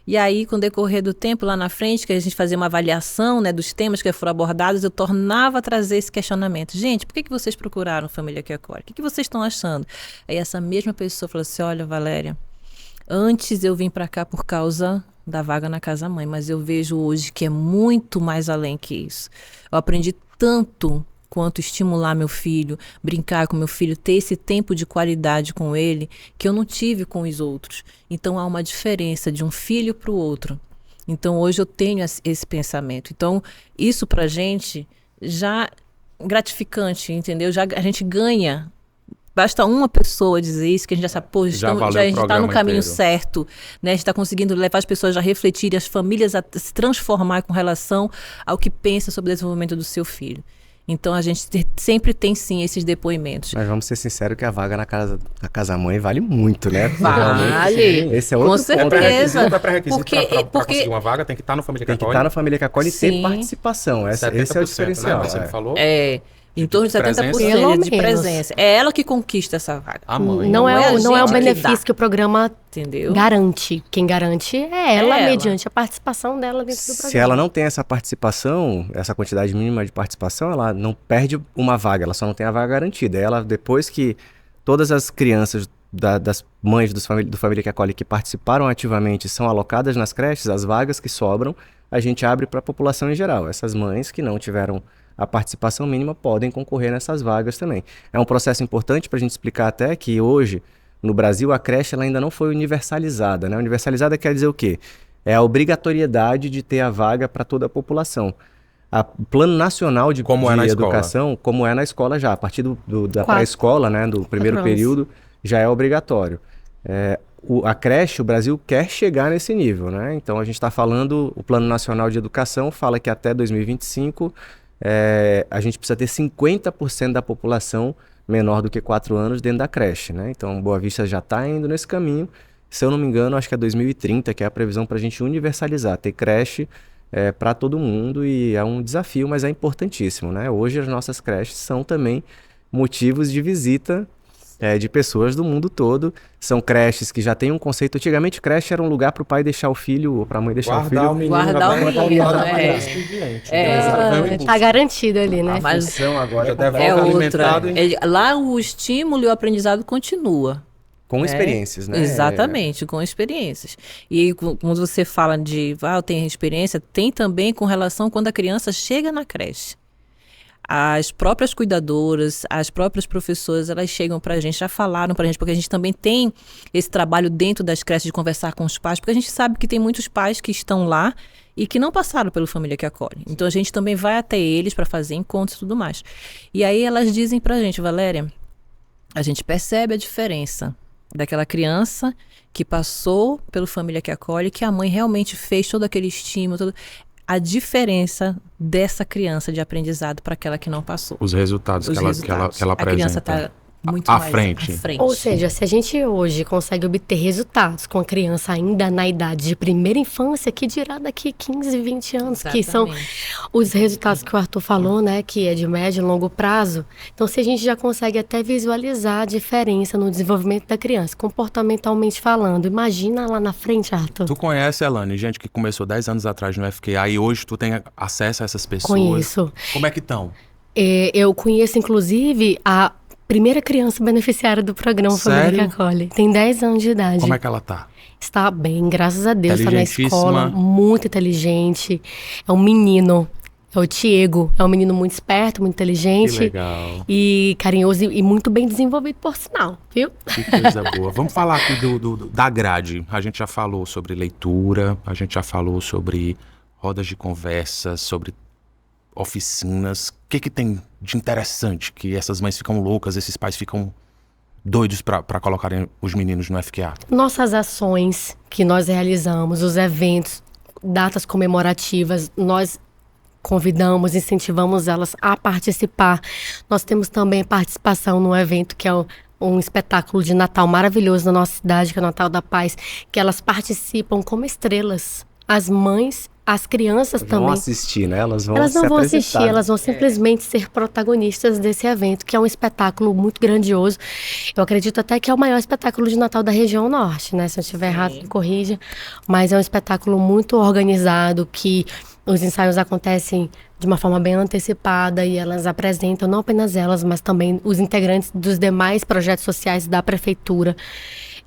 E aí, com o decorrer do tempo, lá na frente, que a gente fazia uma avaliação, né, dos temas que foram abordados, eu tornava a trazer esse questionamento. Gente, por que vocês procuraram Família que Acolhe? O que vocês estão achando? Aí essa mesma pessoa falou assim, olha, Valéria, antes eu vim para cá por causa da vaga na casa-mãe, mas eu vejo hoje que é muito mais além que isso. Eu aprendi tanto quanto estimular meu filho, brincar com meu filho, ter esse tempo de qualidade com ele, que eu não tive com os outros. Então, há uma diferença de um filho para o outro. Então, hoje eu tenho esse pensamento. Então, isso para a gente já é gratificante, entendeu? A gente ganha. Basta uma pessoa dizer isso, que a gente já sabe, a gente está no caminho certo, né? A gente está conseguindo levar as pessoas a refletirem, as famílias a se transformar com relação ao que pensa sobre o desenvolvimento do seu filho. Então, a gente sempre tem, sim, esses depoimentos. Mas vamos ser sinceros que a vaga na casa-mãe vale muito, né? Vale. Esse é outro com certeza. Ponto. Pré-requisito para conseguir uma vaga, tem que estar no Família que Acolhe. Tem que estar no Família que Acolhe e ter participação. Esse é o diferencial. Né? Você falou? Em torno de 70% Pelo de menos. presença. É ela que conquista essa vaga. A mãe. Não é a o gente que benefício dá. que o programa Entendeu? garante. Quem garante é ela, ela. mediante a participação dela dentro do programa. Se ela não tem essa participação, essa quantidade mínima de participação, ela não perde uma vaga, ela só não tem a vaga garantida. Ela, depois que todas as crianças das mães do Família que Acolhe que participaram ativamente são alocadas nas creches, as vagas que sobram, a gente abre para a população em geral. Essas mães que não tiveram a participação mínima podem concorrer nessas vagas também. É um processo importante para a gente explicar até que hoje, no Brasil, a creche ela ainda não foi universalizada, né? Universalizada quer dizer o quê? É a obrigatoriedade de ter a vaga para toda a população. O Plano Nacional de Educação, como é na escola já, a partir da pré-escola, né, do primeiro período, já é obrigatório. A creche, o Brasil quer chegar nesse nível, né? Então a gente está falando, o Plano Nacional de Educação fala que até 2025 a gente precisa ter 50% da população menor do que 4 anos dentro da creche, né? Então Boa Vista já está indo nesse caminho. Se eu não me engano, acho que é 2030 que é a previsão para a gente universalizar, ter creche para todo mundo, e é um desafio, mas é importantíssimo, né? Hoje as nossas creches são também motivos de visita de pessoas do mundo todo. São creches que já têm um conceito. Antigamente, creche era um lugar para o pai deixar o filho, ou para a mãe deixar o filho. Guardar o menino. Tá garantido ali, né? Mas agora já deve é outra. alimentado. Lá o estímulo e o aprendizado continua. Com experiências, né? Exatamente, com experiências. E quando você fala de, eu tenho experiência, tem também com relação quando a criança chega na creche. As próprias cuidadoras, as próprias professoras, elas chegam pra gente, já falaram pra gente, porque a gente também tem esse trabalho dentro das creches de conversar com os pais, porque a gente sabe que tem muitos pais que estão lá e que não passaram pelo Família que Acolhe. Então a gente também vai até eles para fazer encontros e tudo mais. E aí elas dizem pra gente, Valéria, a gente percebe a diferença daquela criança que passou pelo Família que Acolhe, que a mãe realmente fez todo aquele estímulo, a diferença dessa criança de aprendizado para aquela que não passou. Os resultados que ela apresenta. A criança está muito à mais frente. à frente. Ou seja, se a gente hoje consegue obter resultados com a criança ainda na idade de primeira infância, que dirá daqui 15, 20 anos, Exatamente. que são os resultados que o Arthur falou, né, que é de médio e longo prazo. Então, se a gente já consegue até visualizar a diferença no desenvolvimento da criança, comportamentalmente falando, imagina lá na frente, Arthur. Tu conhece, Elane, gente que começou 10 anos atrás no FQA e hoje tu tem acesso a essas pessoas? Conheço. Como é que estão? Eu conheço, inclusive, a primeira criança beneficiária do programa Família que Acolhe. Tem 10 anos de idade. Como é que ela tá? Está bem, graças a Deus. Está na Inteligentíssima. escola, muito inteligente. É um menino, é o Tiago. É um menino muito esperto, muito inteligente. Que legal. E carinhoso e muito bem desenvolvido, por sinal, viu? Que coisa boa. Vamos falar aqui da grade. A gente já falou sobre leitura, a gente já falou sobre rodas de conversa, sobre oficinas. O que tem de interessante que essas mães ficam loucas, esses pais ficam doidos para colocarem os meninos no FQA? Nossas ações que nós realizamos, os eventos, datas comemorativas, nós convidamos, incentivamos elas a participar. Nós temos também participação no evento que é um espetáculo de Natal maravilhoso na nossa cidade, que é o Natal da Paz, que elas participam como estrelas. As mães, as crianças também. Vão assistir, né? Elas vão Elas não se vão apresentar. assistir, elas vão simplesmente ser protagonistas desse evento, que é um espetáculo muito grandioso. Eu acredito até que é o maior espetáculo de Natal da região norte, né? Se eu estiver errado, me corrija. Mas é um espetáculo muito organizado, que os ensaios acontecem de uma forma bem antecipada e elas apresentam, não apenas elas, mas também os integrantes dos demais projetos sociais da prefeitura.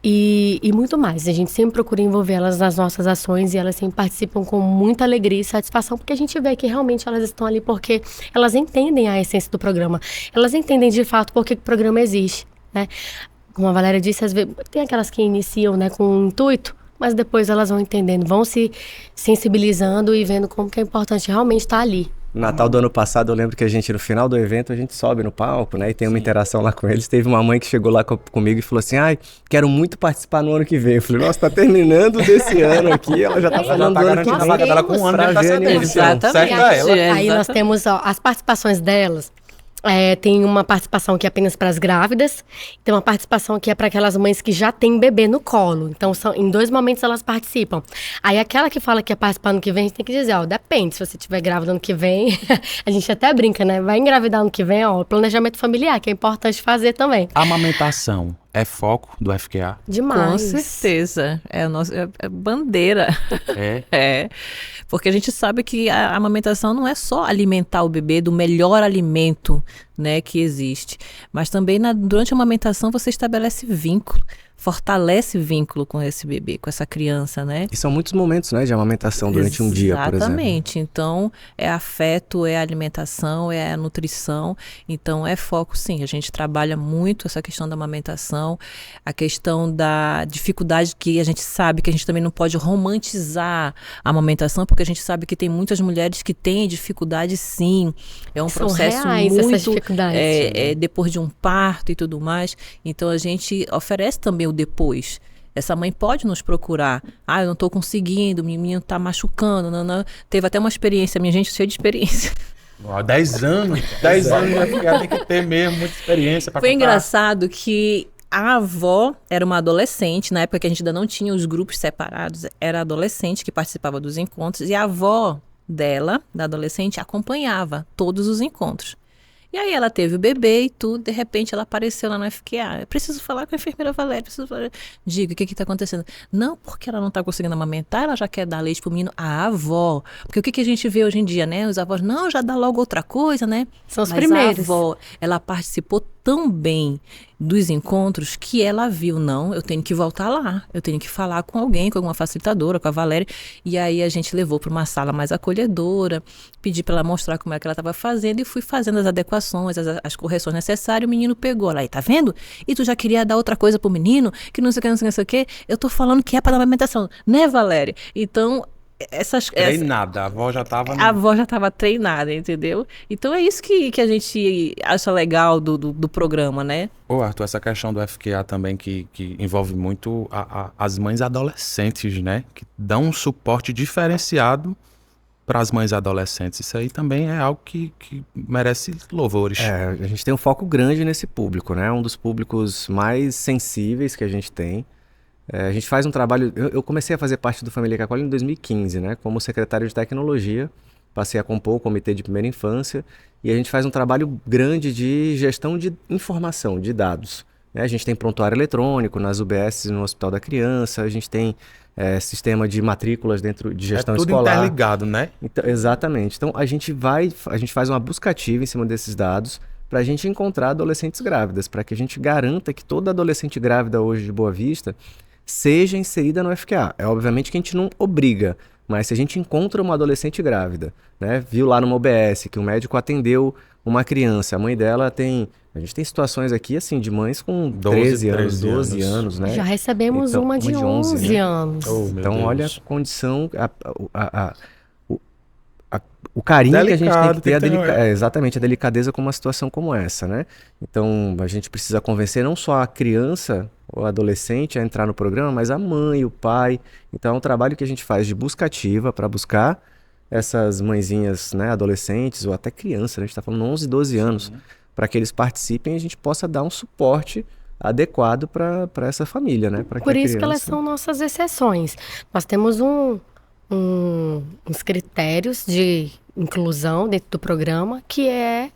E muito mais. A gente sempre procura envolver elas nas nossas ações e elas sempre participam com muita alegria e satisfação, porque a gente vê que realmente elas estão ali porque elas entendem a essência do programa. Elas entendem de fato por que o programa existe, né? Como a Valéria disse, às vezes tem aquelas que iniciam, né, com um intuito, mas depois elas vão entendendo, vão se sensibilizando e vendo como que é importante realmente estar ali. No Natal do ano passado, eu lembro que a gente, no final do evento, a gente sobe no palco, né? E tem uma interação lá com eles. Teve uma mãe que chegou lá comigo e falou assim, quero muito participar no ano que vem. Eu falei, nossa, tá terminando desse ano aqui, ela já tá falando do ano que garantindo vem. a vaga dela com um ano, pra deve tá ver a sabendo. animação. Exatamente. Certo a ela. Aí nós temos as participações delas. Tem uma participação que é apenas para as grávidas, tem uma participação que é para aquelas mães que já têm bebê no colo. Então, em 2 momentos elas participam. Aí, aquela que fala que ia participar ano que vem, a gente tem que dizer, depende. Se você estiver grávida ano que vem, a gente até brinca, né? Vai engravidar ano que vem, planejamento familiar, que é importante fazer também. Amamentação é foco do FQA? Demais. Com certeza. É a nossa bandeira. É. Porque a gente sabe que a amamentação não é só alimentar o bebê do melhor alimento, né, que existe. Mas também durante a amamentação você estabelece vínculo, fortalece vínculo com esse bebê, com essa criança, né? E são muitos momentos, né, de amamentação durante um dia, por exemplo. Exatamente. Então, é afeto, é alimentação, é a nutrição. Então, é foco, sim. A gente trabalha muito essa questão da amamentação, a questão da dificuldade que a gente sabe que a gente também não pode romantizar a amamentação, porque a gente sabe que tem muitas mulheres que têm dificuldade, sim. É um processo reais essas muito... dificuldades. Depois de um parto e tudo mais. Então, a gente oferece também o depois. Essa mãe pode nos procurar. Eu não estou conseguindo, o menino está machucando. Não. Teve até uma experiência, minha gente, cheia de experiência. 10 anos. 10 anos de FQA tem que ter mesmo muita experiência para Foi engraçado que a avó era uma adolescente, na época que a gente ainda não tinha os grupos separados, era adolescente que participava dos encontros, e a avó dela, da adolescente, acompanhava todos os encontros. E aí ela teve o bebê e tudo, de repente ela apareceu lá no FQA. Eu preciso falar com a enfermeira Valéria, Diga, o que está acontecendo? Não, porque ela não está conseguindo amamentar, ela já quer dar leite pro menino. A avó. Porque o que a gente vê hoje em dia, né? Os avós, não, já dá logo outra coisa, né? São os Mas primeiros. A avó, ela participou tão bem dos encontros que ela viu, não, eu tenho que voltar lá, eu tenho que falar com alguém, com alguma facilitadora, com a Valéria, e aí a gente levou para uma sala mais acolhedora, pedi para ela mostrar como é que ela estava fazendo e fui fazendo as adequações, as correções necessárias, o menino pegou lá, e tá vendo? E tu já queria dar outra coisa pro menino, que não sei o que, não sei o que, eu tô falando que é para dar amamentação, né, Valéria? Então, Treinada, a avó já estava... A avó já estava treinada, entendeu? Então é isso que a gente acha legal do programa, né? Arthur, essa questão do FQA também que envolve muito as mães adolescentes, né? Que dão um suporte diferenciado para as mães adolescentes. Isso aí também é algo que merece louvores. A gente tem um foco grande nesse público, né? Um dos públicos mais sensíveis que a gente tem. A gente faz um trabalho... Eu comecei a fazer parte do Família que Acolhe em 2015, né? Como secretário de tecnologia. Passei a compor o Comitê de Primeira Infância. E a gente faz um trabalho grande de gestão de informação, de dados. Né? A gente tem prontuário eletrônico nas UBS, no Hospital da Criança. A gente tem sistema de matrículas dentro de gestão tudo escolar. Interligado, né? Então, exatamente. Então, a gente faz uma busca ativa em cima desses dados para a gente encontrar adolescentes grávidas, para que a gente garanta que toda adolescente grávida hoje de Boa Vista seja inserida no FQA. Obviamente que a gente não obriga, mas se a gente encontra uma adolescente grávida, né, viu lá numa OBS que o médico atendeu uma criança, a mãe dela tem... A gente tem situações aqui, assim, de mães com 13 anos, 12 anos, né? Já recebemos então, uma de 11 né? anos. Então, olha a condição, o carinho que a gente tem que ter, exatamente, a delicadeza com uma situação como essa, né? Então, a gente precisa convencer não só a criança ou adolescente a entrar no programa, mas a mãe, o pai. Então, é um trabalho que a gente faz de busca ativa para buscar essas mãezinhas, né, adolescentes ou até crianças, né? A gente está falando 11, 12 anos, para que eles participem e a gente possa dar um suporte adequado para essa família, né? Por isso que elas são nossas exceções. Nós temos uns critérios de inclusão dentro do programa, que é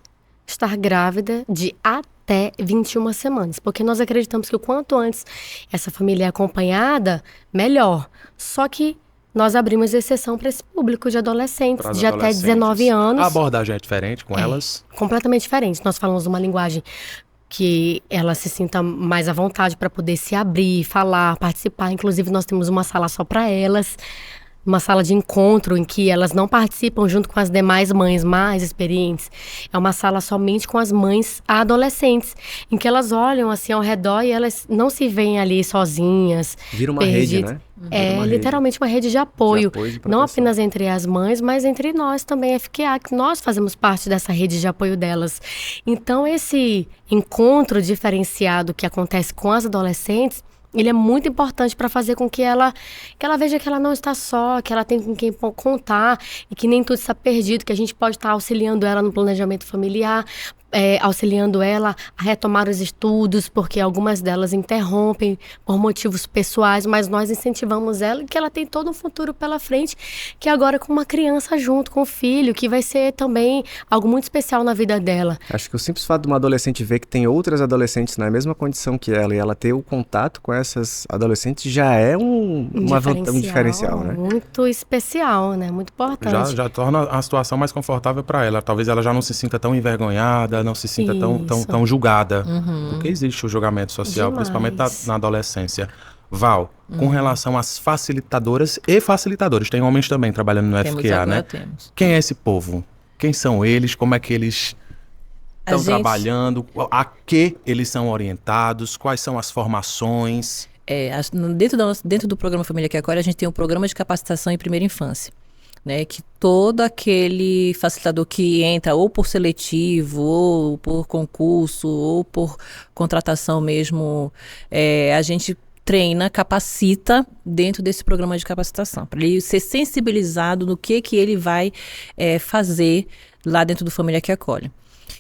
estar grávida de até 21 semanas, porque nós acreditamos que o quanto antes essa família é acompanhada, melhor. Só que nós abrimos exceção para esse público de adolescentes de até 19 anos. A abordagem é diferente com elas? Completamente diferente. Nós falamos uma linguagem que ela se sinta mais à vontade para poder se abrir, falar, participar. Inclusive, nós temos uma sala só para elas, uma sala de encontro em que elas não participam junto com as demais mães mais experientes. É uma sala somente com as mães adolescentes, em que elas olham assim ao redor e elas não se veem ali sozinhas. Vira uma rede, né? Literalmente uma rede de apoio. Não apenas entre as mães, mas entre nós também, FQA, que nós fazemos parte dessa rede de apoio delas. Então, esse encontro diferenciado que acontece com as adolescentes, ele é muito importante para fazer com que ela veja que ela não está só, que ela tem com quem contar e que nem tudo está perdido, que a gente pode estar auxiliando ela no planejamento familiar. auxiliando ela a retomar os estudos, porque algumas delas interrompem por motivos pessoais, mas nós incentivamos ela, que ela tem todo um futuro pela frente, que agora com uma criança junto, com o filho, que vai ser também algo muito especial na vida dela. Acho que o simples fato de uma adolescente ver que tem outras adolescentes na mesma condição que ela e ela ter o contato com essas adolescentes já é um diferencial, né? Muito especial, né? Muito importante. Já torna a situação mais confortável para ela. Talvez ela já não se sinta tão envergonhada, não se sinta tão julgada. Porque existe o julgamento social, principalmente na adolescência. Val, com relação às facilitadoras e facilitadores, tem homens também trabalhando no FQA, né? Temos. Quem é esse povo? Quem são eles? Como é que eles estão trabalhando? A que eles são orientados? Quais são as formações? Dentro do programa Família que Acolhe, a gente tem um programa de capacitação em primeira infância. Né, que todo aquele facilitador que entra ou por seletivo, ou por concurso, ou por contratação mesmo, a gente treina, capacita dentro desse programa de capacitação, para ele ser sensibilizado no que ele vai fazer lá dentro do Família que Acolhe.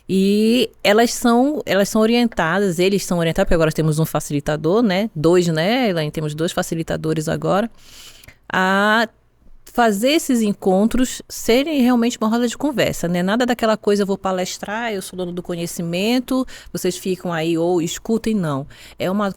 E elas são orientadas, eles são orientados, porque agora temos um facilitador, né? Temos 2 facilitadores agora, a fazer esses encontros serem realmente uma roda de conversa, né? Nada daquela coisa, eu vou palestrar, eu sou dono do conhecimento, vocês ficam aí ou escutem, não.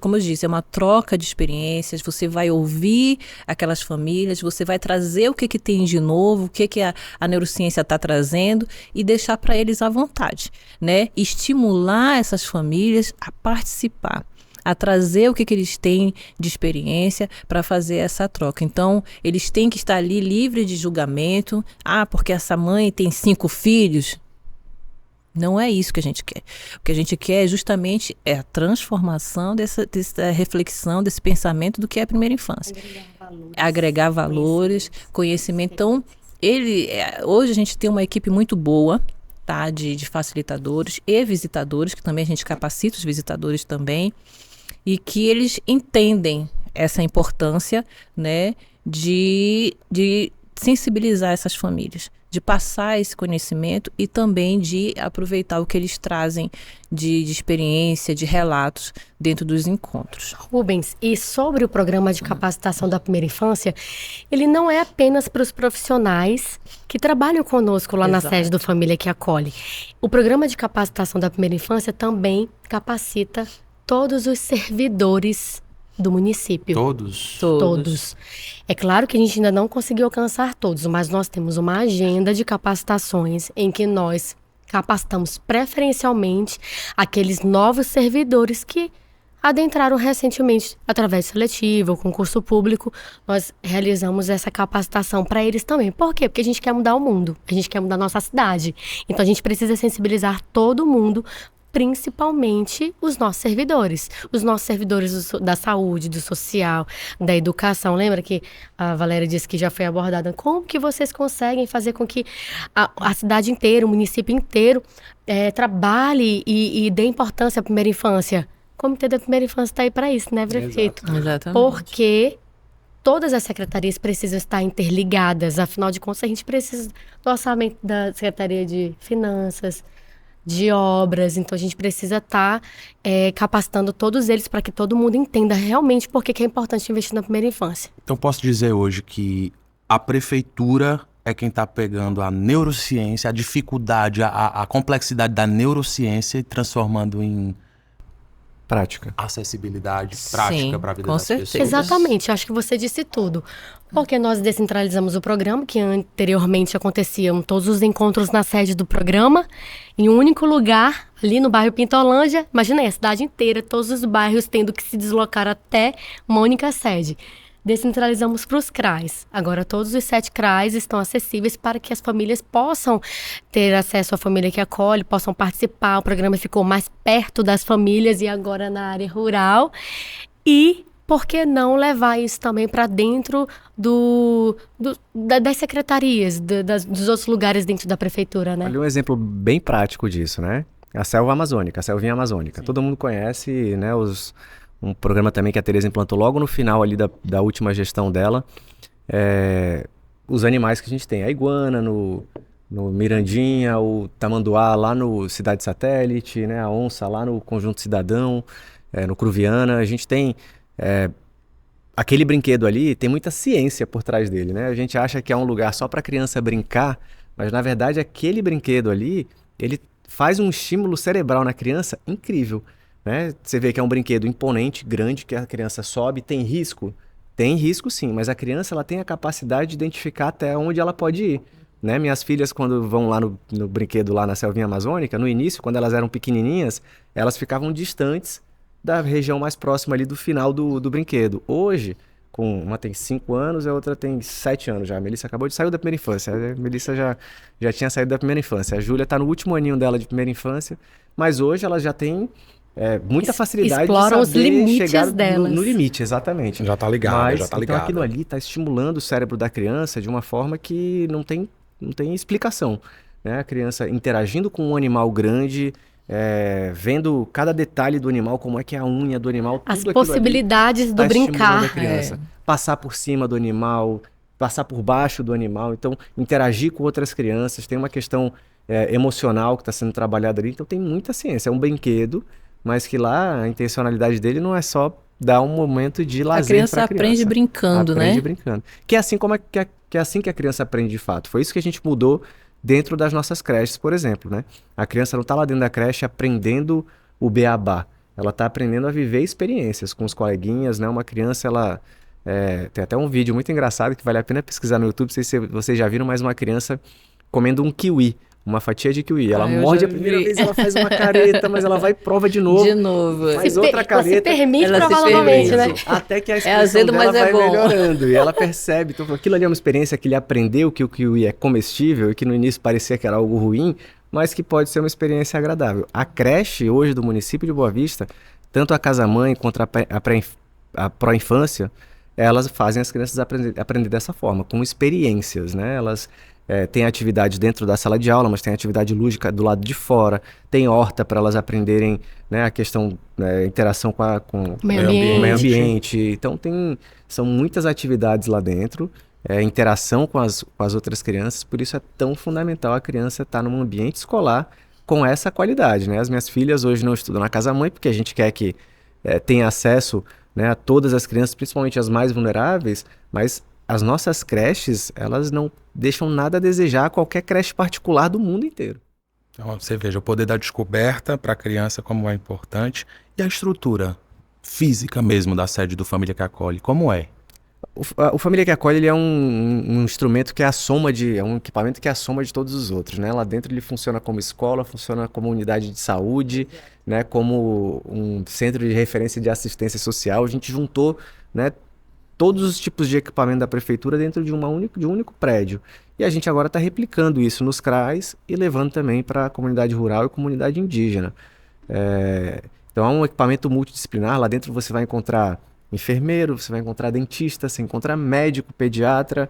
Como eu disse, é uma troca de experiências, você vai ouvir aquelas famílias, você vai trazer o que tem de novo, o que a neurociência está trazendo e deixar para eles à vontade, né? Estimular essas famílias a participar, a trazer o que eles têm de experiência para fazer essa troca. Então, eles têm que estar ali livre de julgamento. Porque essa mãe tem 5 filhos. Não é isso que a gente quer. O que a gente quer é justamente a transformação dessa reflexão, desse pensamento do que é a primeira infância. Agregar valores, conhecimento. Então, hoje a gente tem uma equipe muito boa, tá, de facilitadores e visitadores, que também a gente capacita os visitadores também, e que eles entendem essa importância, né, de sensibilizar essas famílias, de passar esse conhecimento e também de aproveitar o que eles trazem de experiência, de relatos dentro dos encontros. Rubens, e sobre o programa de capacitação da primeira infância, ele não é apenas para os profissionais que trabalham conosco lá na sede do Família que Acolhe. O programa de capacitação da primeira infância também capacita todos os servidores do município. Todos. É claro que a gente ainda não conseguiu alcançar todos, mas nós temos uma agenda de capacitações em que nós capacitamos preferencialmente aqueles novos servidores que adentraram recentemente através seletivo, concurso público. Nós realizamos essa capacitação para eles também. Por quê? Porque a gente quer mudar o mundo, a gente quer mudar a nossa cidade. Então a gente precisa sensibilizar todo mundo, principalmente os nossos servidores da saúde, do social, da educação. Lembra que a Valéria disse que já foi abordada? Como que vocês conseguem fazer com que a cidade inteira, o município inteiro trabalhe e dê importância à primeira infância? O Comitê da Primeira Infância está aí para isso, né, prefeito? Exatamente. Porque todas as secretarias precisam estar interligadas. Afinal de contas, a gente precisa do orçamento da Secretaria de Finanças, de obras, então a gente precisa estar capacitando todos eles para que todo mundo entenda realmente por que é importante investir na primeira infância. Então posso dizer hoje que a prefeitura é quem está pegando a neurociência, a dificuldade, a complexidade da neurociência e transformando em prática, acessibilidade, prática para a vida das pessoas. Exatamente, acho que você disse tudo. Porque nós descentralizamos o programa, que anteriormente aconteciam todos os encontros na sede do programa, em um único lugar, ali no bairro Pintolândia. Imagina aí, a cidade inteira, todos os bairros tendo que se deslocar até uma única sede. Descentralizamos para os CRAs. Agora todos os 7 CRAs estão acessíveis para que as famílias possam ter acesso à Família que Acolhe, possam participar. O programa ficou mais perto das famílias e agora na área rural. E por que não levar isso também para dentro das secretarias, dos outros lugares dentro da prefeitura, né? Olha um exemplo bem prático disso, né? A selva amazônica, a selvinha amazônica. Sim. Todo mundo conhece, né, um programa também que a Tereza implantou logo no final ali da última gestão dela, os animais que a gente tem. A iguana no no Mirandinha, o Tamanduá lá no Cidade Satélite, né? A Onça lá no Conjunto Cidadão, no Cruviana. A gente tem aquele brinquedo ali, tem muita ciência por trás dele, né? A gente acha que é um lugar só para criança brincar, mas na verdade aquele brinquedo ali, ele faz um estímulo cerebral na criança incrível, né? Você vê que é um brinquedo imponente, grande, que a criança sobe, tem risco? Tem risco sim, mas a criança ela tem a capacidade de identificar até onde ela pode ir. Né? Minhas filhas, quando vão lá no brinquedo lá na Selvinha Amazônica, no início, quando elas eram pequenininhas, elas ficavam distantes da região mais próxima ali do final do brinquedo. Hoje, uma tem 5 anos e a outra tem 7 anos já. A Melissa acabou de sair da primeira infância. A Melissa já tinha saído da primeira infância. A Júlia está no último aninho dela de primeira infância, mas hoje ela já tem muita facilidade exploram de saber os limites chegar delas. no limite, exatamente. Já tá ligado, já tá Então ligado. aquilo ali está estimulando o cérebro da criança de uma forma que não tem explicação, né? A criança interagindo com um animal grande, vendo cada detalhe do animal, como é que é a unha do animal, tudo As aquilo possibilidades ali do tá estimulando a brincar. criança. Passar por cima do animal, passar por baixo do animal, então interagir com outras crianças, tem uma questão emocional que está sendo trabalhada ali, então tem muita ciência, é um brinquedo, mas que lá a intencionalidade dele não é só dar um momento de lazer para a criança. Aprende brincando, Aprende né? brincando. Que é assim que é assim que a criança aprende de fato. Foi isso que a gente mudou dentro das nossas creches, por exemplo, né? A criança não está lá dentro da creche aprendendo o beabá. Ela está aprendendo a viver experiências com os coleguinhas, né? Uma criança, tem até um vídeo muito engraçado que vale a pena pesquisar no YouTube, não sei se vocês já viram, mas uma criança comendo um kiwi. Uma fatia de kiwi. Ela morde a primeira vez, ela faz uma careta, mas ela vai e prova de novo. De novo. Faz outra careta. Se permite ela provar se novamente, né? permite. Até que a expressão azedo, dela mas é vai bom. melhorando. E ela percebe. Então, aquilo ali é uma experiência que ele aprendeu que o kiwi é comestível e que no início parecia que era algo ruim, mas que pode ser uma experiência agradável. A creche hoje do município de Boa Vista, tanto a Casa Mãe quanto a Pró-Infância, elas fazem as crianças aprender dessa forma, com experiências, né? Elas têm atividade dentro da sala de aula, mas tem atividade lúdica do lado de fora, tem horta para elas aprenderem, né, a questão, interação com o meio ambiente. Então são muitas atividades lá dentro, interação com as outras crianças, por isso é tão fundamental a criança estar num ambiente escolar com essa qualidade, né? As minhas filhas hoje não estudam na Casa Mãe, porque a gente quer que tenha acesso, né, a todas as crianças, principalmente as mais vulneráveis, mas as nossas creches, elas não deixam nada a desejar a qualquer creche particular do mundo inteiro. Então, você veja, o poder da descoberta para a criança como é importante. E a estrutura física mesmo da sede do Família que Acolhe, como é? O Família que Acolhe, ele é um instrumento que é um equipamento que é a soma de todos os outros, né? Lá dentro ele funciona como escola, funciona como unidade de saúde, né? Como um centro de referência de assistência social. A gente juntou, né, todos os tipos de equipamento da prefeitura dentro de um único prédio. E a gente agora está replicando isso nos CRAs e levando também para a comunidade rural e comunidade indígena. Então é um equipamento multidisciplinar. Lá dentro você vai encontrar enfermeiro, você vai encontrar dentista, você encontra médico, pediatra,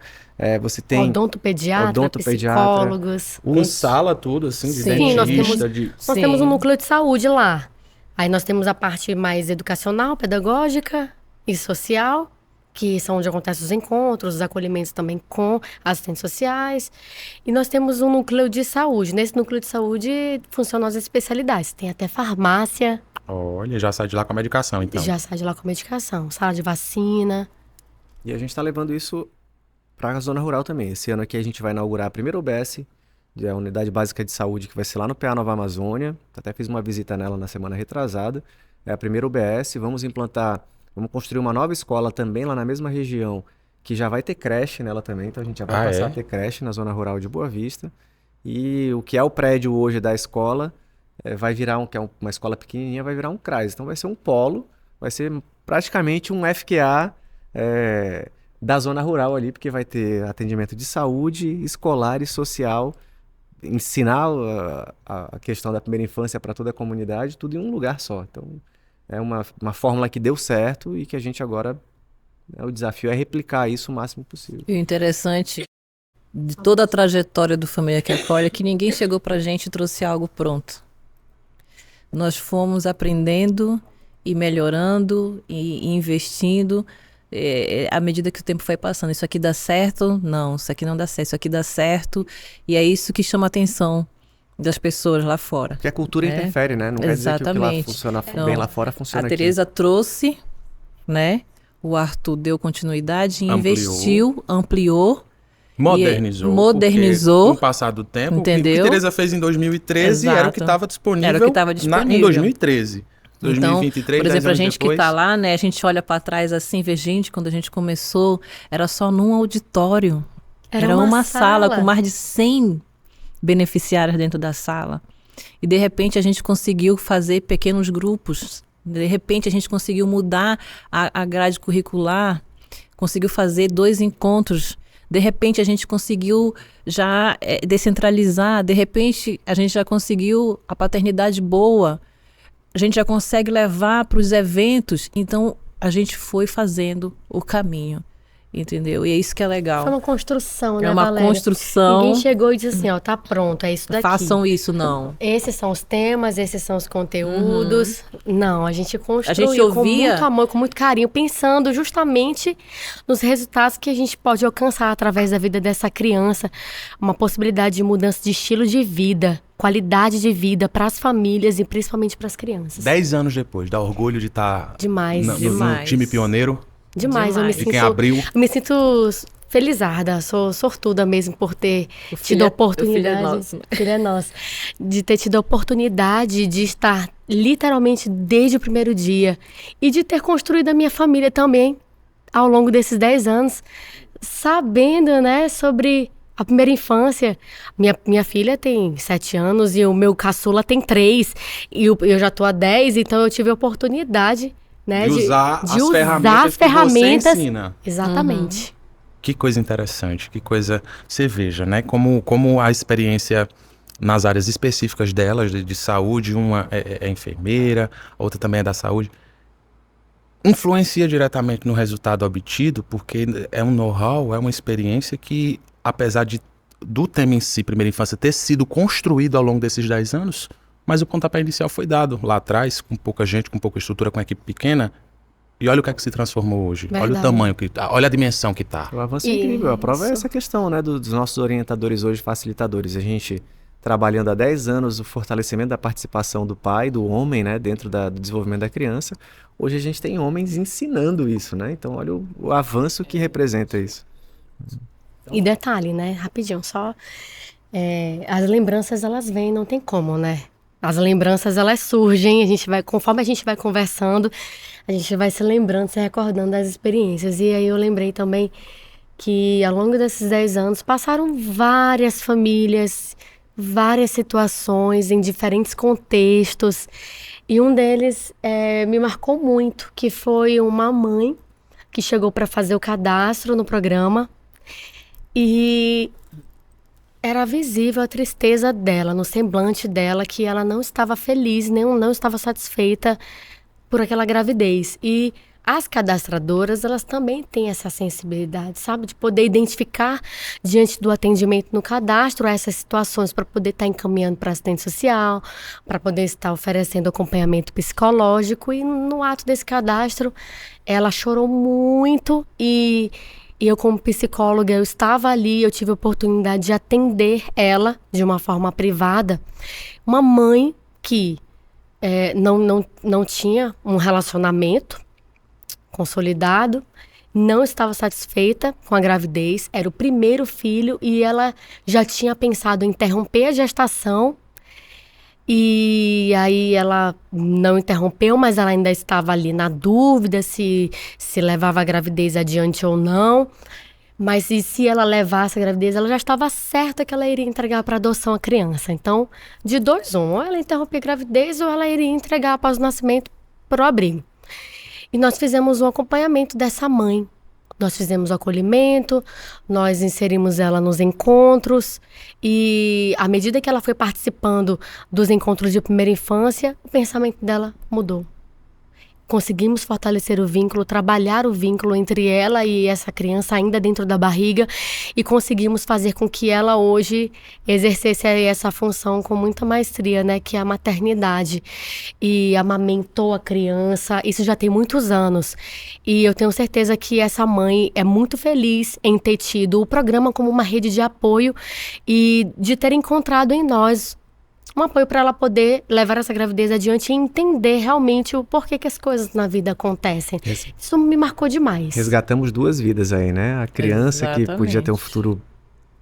você tem odontopediatra, psicólogos. Com sala, tudo assim, de Sim, dentista. Nós temos um núcleo de saúde lá. Aí nós temos a parte mais educacional, pedagógica e social, que são onde acontecem os encontros, os acolhimentos também com assistentes sociais. E nós temos um núcleo de saúde. Nesse núcleo de saúde funcionam as especialidades. Tem até farmácia. Olha, já sai de lá com a medicação, então. Já sai de lá com a medicação. Sala de vacina. E a gente está levando isso para a zona rural também. Esse ano aqui a gente vai inaugurar a primeira UBS, a Unidade Básica de Saúde, que vai ser lá no PA Nova Amazônia. Até fiz uma visita nela na semana retrasada. É a primeira UBS. Vamos construir uma nova escola também lá na mesma região, que já vai ter creche nela também. Então a gente já vai passar a ter creche na zona rural de Boa Vista. E o que é o prédio hoje da escola vai virar que é uma escola pequenininha, vai virar um CRAS. Então vai ser um polo, vai ser praticamente um FQA da zona rural ali, porque vai ter atendimento de saúde, escolar e social, ensinar a questão da primeira infância para toda a comunidade, tudo em um lugar só. Então é uma fórmula que deu certo e que a gente agora, o desafio é replicar isso o máximo possível. E o interessante de toda a trajetória do Família que Acolhe é que ninguém chegou pra gente e trouxe algo pronto. Nós fomos aprendendo e melhorando e investindo. à medida que o tempo foi passando, isso aqui dá certo? Não, isso aqui não dá certo, isso aqui dá certo. E é isso que chama a atenção das pessoas lá fora. Que a cultura interfere, né? Não quer dizer que o que lá funciona bem lá fora funciona aqui. A Tereza trouxe, né? O Arthur deu continuidade, investiu, ampliou. Modernizou. Com o passar do tempo, entendeu? O que a Tereza fez em 2013 era o que estava disponível, em 2013. 2023, então, por exemplo, a gente depois... que está lá, né? A gente olha para trás assim, vê, gente, quando a gente começou, era só num auditório. Era uma sala com mais de 100 beneficiários dentro da sala. E, de repente, a gente conseguiu fazer pequenos grupos. De repente, a gente conseguiu mudar a grade curricular, conseguiu fazer 2 encontros. De repente, a gente conseguiu já descentralizar. De repente, a gente já conseguiu a paternidade boa. A gente já consegue levar para os eventos. Então, a gente foi fazendo o caminho. Entendeu? E é isso que é legal. Foi uma construção, né, É uma Valéria? construção. Ninguém chegou e disse assim, ó, tá pronto, é isso daqui. Façam isso, não. Esses são os temas, esses são os conteúdos. Não, a gente construiu A gente ouvia... com muito amor, com muito carinho, pensando justamente nos resultados que a gente pode alcançar através da vida dessa criança. Uma possibilidade de mudança de estilo de vida, qualidade de vida para as famílias e principalmente para as crianças. 10 anos depois, dá orgulho de estar no time pioneiro. Demais. Eu me sinto, quem abriu. Eu me sinto felizarda, sou sortuda mesmo por ter tido a oportunidade. Filho é nosso. De ter tido a oportunidade de estar literalmente desde o primeiro dia e de ter construído a minha família também ao longo desses 10 anos, sabendo, né, sobre a primeira infância. Minha filha tem 7 anos e o meu caçula tem 3 e eu já tô há 10, então eu tive a oportunidade, né, de usar as ferramentas que você ensina. Exatamente. Que coisa interessante, que coisa... Você veja, né? Como a experiência nas áreas específicas delas, de saúde, uma é enfermeira, a outra também é da saúde, influencia diretamente no resultado obtido, porque é um know-how, é uma experiência que, apesar do tema em si, primeira infância, ter sido construído ao longo desses 10 anos... Mas o pontapé inicial foi dado lá atrás, com pouca gente, com pouca estrutura, com uma equipe pequena. E olha o que é que se transformou hoje. Verdade. Olha o tamanho que tá, olha a dimensão que tá. O avanço é incrível. A prova é essa questão, né, dos nossos orientadores hoje, facilitadores. A gente trabalhando há 10 anos o fortalecimento da participação do pai, do homem, né, dentro do desenvolvimento da criança. Hoje a gente tem homens ensinando isso, né? Então olha o avanço que representa isso. E detalhe, né, rapidinho, só... as lembranças, elas vêm, não tem como, né? As lembranças, elas surgem, conforme a gente vai conversando, a gente vai se lembrando, se recordando das experiências. E aí eu lembrei também que ao longo desses 10 anos passaram várias famílias, várias situações em diferentes contextos. E um deles me marcou muito, que foi uma mãe que chegou para fazer o cadastro no programa e... era visível a tristeza dela, no semblante dela, que ela não estava feliz, não estava satisfeita por aquela gravidez. E as cadastradoras, elas também têm essa sensibilidade, sabe? De poder identificar, diante do atendimento no cadastro, essas situações para poder estar encaminhando para assistente social, para poder estar oferecendo acompanhamento psicológico. E no ato desse cadastro, ela chorou muito e eu, como psicóloga, eu estava ali, eu tive a oportunidade de atender ela de uma forma privada. Uma mãe que não tinha um relacionamento consolidado, não estava satisfeita com a gravidez, era o primeiro filho e ela já tinha pensado em interromper a gestação. E aí ela não interrompeu, mas ela ainda estava ali na dúvida se levava a gravidez adiante ou não. Mas se ela levasse a gravidez, ela já estava certa que ela iria entregar para adoção a criança. Então, de 2, 1, ou ela interrompia a gravidez ou ela iria entregar após o nascimento para o abrigo. E nós fizemos um acompanhamento dessa mãe. Nós fizemos o acolhimento, nós inserimos ela nos encontros e à medida que ela foi participando dos encontros de primeira infância, o pensamento dela mudou. conseguimos fortalecer o vínculo, trabalhar o vínculo entre ela e essa criança ainda dentro da barriga e conseguimos fazer com que ela hoje exercesse essa função com muita maestria, né, que é a maternidade. E amamentou a criança, isso já tem muitos anos. E eu tenho certeza que essa mãe é muito feliz em ter tido o programa como uma rede de apoio e de ter encontrado em nós um apoio para ela poder levar essa gravidez adiante e entender realmente o porquê que as coisas na vida acontecem. Isso me marcou demais. Resgatamos 2 vidas aí, né? A criança que podia ter um futuro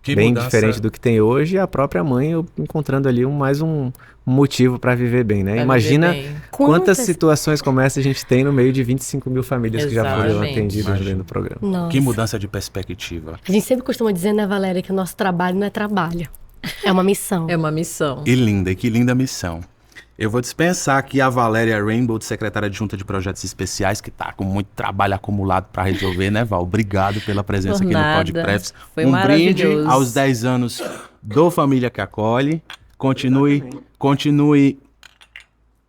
Que bem mudança. diferente do que tem hoje, e a própria mãe encontrando ali mais um motivo para viver bem, né? Pra Imagina viver bem. quantas situações como essa a gente tem no meio de 25 mil famílias que já foram Exatamente. atendidas dentro do programa. Nossa. Que mudança de perspectiva. A gente sempre costuma dizer, né, Valéria, que o nosso trabalho não é trabalho. É uma missão. É uma missão. E que linda missão. Eu vou dispensar aqui a Valéria Rainbow, secretária adjunta de projetos especiais, que tá com muito trabalho acumulado para resolver, né, Val? Obrigado pela presença Por aqui no nada. Podprefs. Foi Um brinde maravilhoso. aos 10 anos do Família que Acolhe. Continue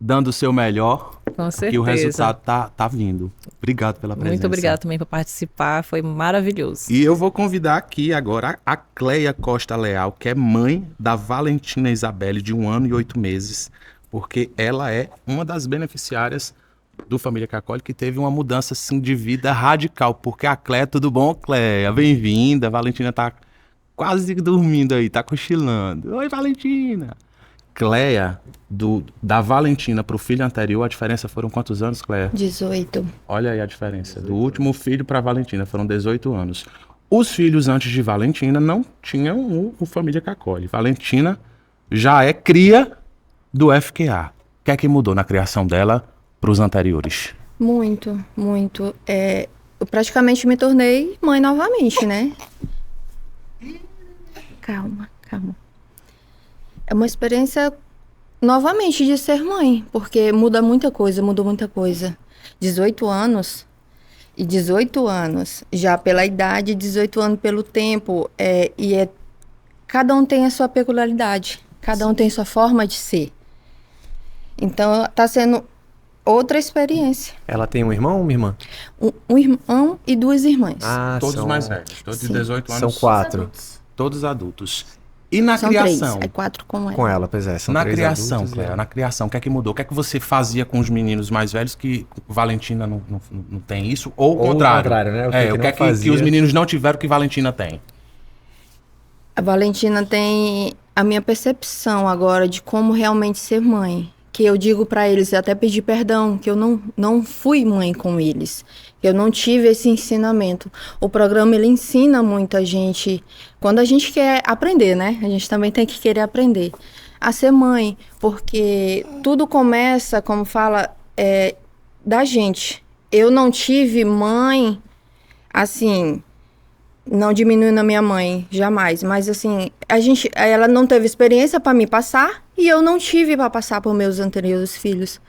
dando o seu melhor, Com certeza. que o resultado tá vindo. Obrigado pela presença. Muito obrigada também por participar, foi maravilhoso. E eu vou convidar aqui agora a Cleia Costa Leal, que é mãe da Valentina Isabelle, de 1 ano e 8 meses, porque ela é uma das beneficiárias do Família que Acolhe, que teve uma mudança assim, de vida radical. Porque a Cleia, tudo bom, Cleia? Bem-vinda. A Valentina tá quase dormindo aí, tá cochilando. Oi, Valentina. Cleia, da Valentina pro filho anterior, a diferença foram quantos anos, Cleia? 18. Olha aí a diferença. Do último filho para Valentina, foram 18 anos. Os filhos antes de Valentina não tinham o Família que Acolhe. Valentina já é cria do FQA. O que é que mudou na criação dela para os anteriores? Muito, muito. Eu praticamente me tornei mãe novamente, né? Calma, calma. É uma experiência novamente de ser mãe, porque muda muita coisa, mudou muita coisa. 18 anos, e 18 anos, já pela idade, 18 anos pelo tempo, cada um tem a sua peculiaridade, cada um tem sua forma de ser. Então, tá sendo outra experiência. Ela tem um irmão ou uma irmã? Um irmão e 2 irmãs. Todos mais velhos, todos de Sim. 18 anos. São 4 Todos adultos. E na São criação? 3, 4 com ela. com ela, pois é. São Na 3 criação, adultos, Cleia, né? na criação, o que é que mudou? O que é que você fazia com os meninos mais velhos que Valentina não tem isso? Ou o Ou o contrário? contrário, né? O que O que que não é que fazia? os meninos não tiveram que Valentina tem? A Valentina tem a minha percepção agora de como realmente ser mãe. Que eu digo pra eles, eu até pedi perdão, que eu não fui mãe com eles. Eu não tive esse ensinamento. O programa, ele ensina muito a gente, quando a gente quer aprender, né? A gente também tem que querer aprender a ser mãe, porque tudo começa, como fala, da gente. Eu não tive mãe, assim, não diminuindo a minha mãe, jamais. Mas assim, ela não teve experiência para me passar e eu não tive para passar por meus anteriores filhos.